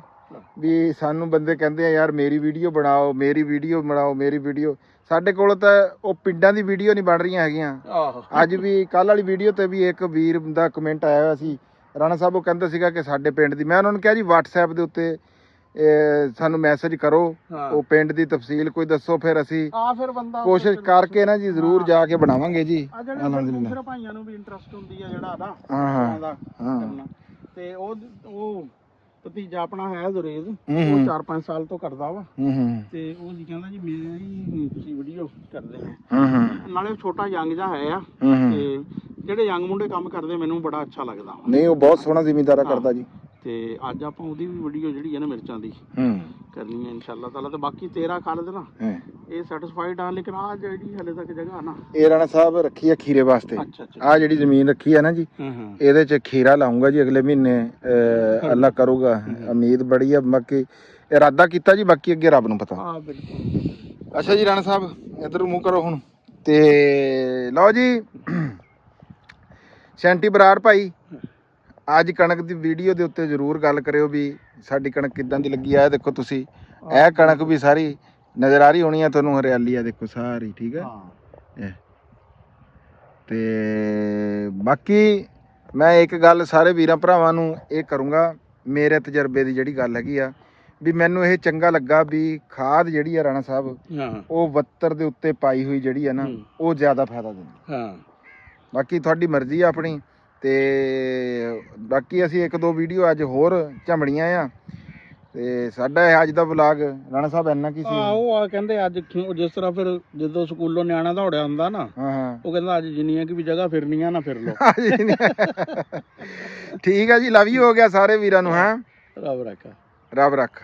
ਵੀ ਸਾਨੂੰ ਬੰਦੇ ਕਹਿੰਦੇ ਆ ਯਾਰ ਮੇਰੀ ਵੀਡੀਓ ਬਣਾਓ, ਮੇਰੀ ਵੀਡੀਓ ਬਣਾਓ, ਮੇਰੀ ਵੀਡੀਓ। ਸਾਡੇ ਕੋਲ ਤਾਂ ਉਹ ਪਿੰਡਾਂ ਦੀ ਵੀਡੀਓ ਨਹੀਂ ਬਣ ਰਹੀਆਂ ਹੈਗੀਆਂ। ਅੱਜ ਵੀ ਕੱਲ ਵਾਲੀ ਵੀਡੀਓ ਤੇ ਵੀ ਇੱਕ ਵੀਰ ਦਾ ਕਮੈਂਟ ਆਇਆ ਹੋਇਆ ਸੀ ਰਾਣਾ ਸਾਹਿਬ, ਉਹ ਕਹਿੰਦਾ ਸੀਗਾ ਕਿ ਸਾਡੇ ਪਿੰਡ ਦੀ। ਮੈਂ ਉਹਨਾਂ ਨੂੰ ਕਿਹਾ ਜੀ WhatsApp ਦੇ ਉੱਤੇ ਸਾਨੂੰ ਮੈਸੇਜ ਕਰੋ, ਉਹ ਪਿੰਡ ਦੀ ਤਫਸੀਲ ਕੋਈ ਦੱਸੋ, ਫਿਰ ਅਸੀਂ ਕੋਸ਼ਿਸ਼ ਕਰਕੇ ਨਾ ਜੀ ਜ਼ਰੂਰ ਜਾ ਕੇ ਬਣਾਵਾਂਗੇ ਜੀ। ਦੂਸਰੇ ਭਾਈਆਂ ਨੂੰ ਵੀ ਇੰਟਰਸਟ ਹੁੰਦੀ ਆ ਜਿਹੜਾ ਨਾ ਤੇ ਉਹ ਭਤੀਜਾ ਆਪਣਾ ਹੈ ਦੁਰੇਜ਼, ਉਹ 4-5 ਸਾਲ ਤੋਂ ਕਰਦਾ ਵਾ ਤੇ ਉਹ ਜੀ ਕਹਿੰਦਾ ਜੀ ਮੇਰੀ ਤੁਸੀਂ ਵੀਡੀਓ ਕਰਦੇ ਆ। ਨਾਲੇ ਛੋਟਾ ਯੰਗ ਜਿਹਾ ਹੈ ਆ ਤੇ ਜਿਹੜੇ ਯੰਗ ਮੁੰਡੇ ਕੰਮ ਕਰਦੇ ਮੈਨੂੰ ਬੜਾ ਅੱਛਾ ਲੱਗਦਾ। ਨਹੀਂ ਉਹ ਬਹੁਤ ਸੋਹਣਾ ਜ਼ਿਮੀਂਦਾਰਾ ਕਰਦਾ ਜੀ। ਤੇ ਅੱਜ ਆਪਾਂ ਉਹਦੀ ਵੀ ਵੀਡੀਓ ਜਿਹੜੀ ਹੈ ਨਾ ਮਿਰਚਾਂ ਦੀ ਕਰਨੀ ਹੈ ਇਨਸ਼ਾਅੱਲਾ ਤਾਲਾ। ਤੇ ਬਾਕੀ ਤੇਰਾ ਖਾਲਦ ਨਾ ਇਹ ਸੈਟੀਸਫਾਈਡ ਆ, ਲੇਕਿਨ ਆ ਜਿਹੜੀ ਹਲੇ ਤੱਕ ਜਗ੍ਹਾ ਨਾ ਇਹ ਰਾਣਾ ਸਾਹਿਬ ਰੱਖੀ ਆ ਖੀਰੇ ਵਾਸਤੇ। ਆ ਜਿਹੜੀ ਜ਼ਮੀਨ ਰੱਖੀ ਆ ਨਾ ਜੀ, ਇਹਦੇ ਚ ਖੀਰਾ ਲਾਉਂਗਾ ਜੀ ਅਗਲੇ ਮਹੀਨੇ, ਅੱਲਾ ਕਰੂਗਾ, ਉਮੀਦ ਬੜੀ ਆ। ਬਾਕੀ ਇਰਾਦਾ ਕੀਤਾ ਜੀ, ਬਾਕੀ ਅੱਗੇ ਰੱਬ ਨੂੰ ਪਤਾ। ਹਾਂ ਬਿਲਕੁਲ। ਅੱਛਾ ਜੀ ਰਾਣਾ ਸਾਹਿਬ ਇੱਧਰ ਮੂੰਹ ਕਰੋ ਹੁਣ। ਤੇ ਲਓ ਜੀ ਸੈਂਟੀ ਬਰਾੜ ਭਾਈ, ਅੱਜ ਕਣਕ ਦੀ ਵੀਡੀਓ ਦੇ ਉੱਤੇ ਜ਼ਰੂਰ ਗੱਲ ਕਰਿਓ ਵੀ ਸਾਡੀ ਕਣਕ ਕਿੱਦਾਂ ਦੀ ਲੱਗੀ ਆ। ਦੇਖੋ ਤੁਸੀਂ ਇਹ ਕਣਕ ਵੀ ਸਾਰੀ ਨਜ਼ਰ ਆ ਰਹੀ ਹੋਣੀ ਆ ਤੁਹਾਨੂੰ, ਹਰਿਆਲੀ ਆ ਦੇਖੋ ਸਾਰੀ, ਠੀਕ ਹੈ। ਤੇ ਬਾਕੀ ਮੈਂ ਇੱਕ ਗੱਲ ਸਾਰੇ ਵੀਰਾਂ ਭਰਾਵਾਂ ਨੂੰ ਇਹ ਕਰੂੰਗਾ, ਮੇਰੇ ਤਜਰਬੇ ਦੀ ਜਿਹੜੀ ਗੱਲ ਹੈਗੀ ਆ ਵੀ ਮੈਨੂੰ ਇਹ ਚੰਗਾ ਲੱਗਾ ਵੀ ਖਾਦ ਜਿਹੜੀ ਆ ਰਾਣਾ ਸਾਹਿਬ ਉਹ 72 ਦੇ ਉੱਤੇ ਪਾਈ ਹੋਈ ਜਿਹੜੀ ਆ ਨਾ ਉਹ ਜ਼ਿਆਦਾ ਫਾਇਦਾ ਦਿੰਦੀ। ਬਾਕੀ ਤੁਹਾਡੀ ਮਰਜ਼ੀ ਆ ਆਪਣੀ। ਤੇ ਬਾਕੀ ਅਸੀਂ 1-2 ਵੀਡੀਓ ਅੱਜ ਹੋਰ ਝਮੜੀਆਂ ਆ। ਤੇ ਸਾਡਾ ਇਹ ਅੱਜ ਦਾ ਵਲੌਗ ਰਾਣਾ ਸਾਹਿਬ ਇੰਨਾ ਕੀ ਸੀ। ਉਹ ਕਹਿੰਦੇ ਅੱਜ ਜਿਸ ਤਰ੍ਹਾਂ ਫਿਰ ਜਦੋਂ ਸਕੂਲੋਂ ਨਿਆਣਾ ਦੌੜਿਆ ਹੁੰਦਾ ਨਾ, ਉਹ ਕਹਿੰਦਾ ਅੱਜ ਜਿੰਨੀਆਂ ਕਿ ਵੀ ਜਗ੍ਹਾ ਫਿਰਨੀਆਂ ਨਾ ਫਿਰ ਲੋ। ਠੀਕ ਆ ਜੀ, ਲਵ ਯੂ ਹੋ ਗਿਆ ਸਾਰੇ ਵੀਰਾਂ ਨੂੰ। ਹਾਂ ਰੱਬ ਰੱਖਾ। ਰੱਬ ਰੱਖ।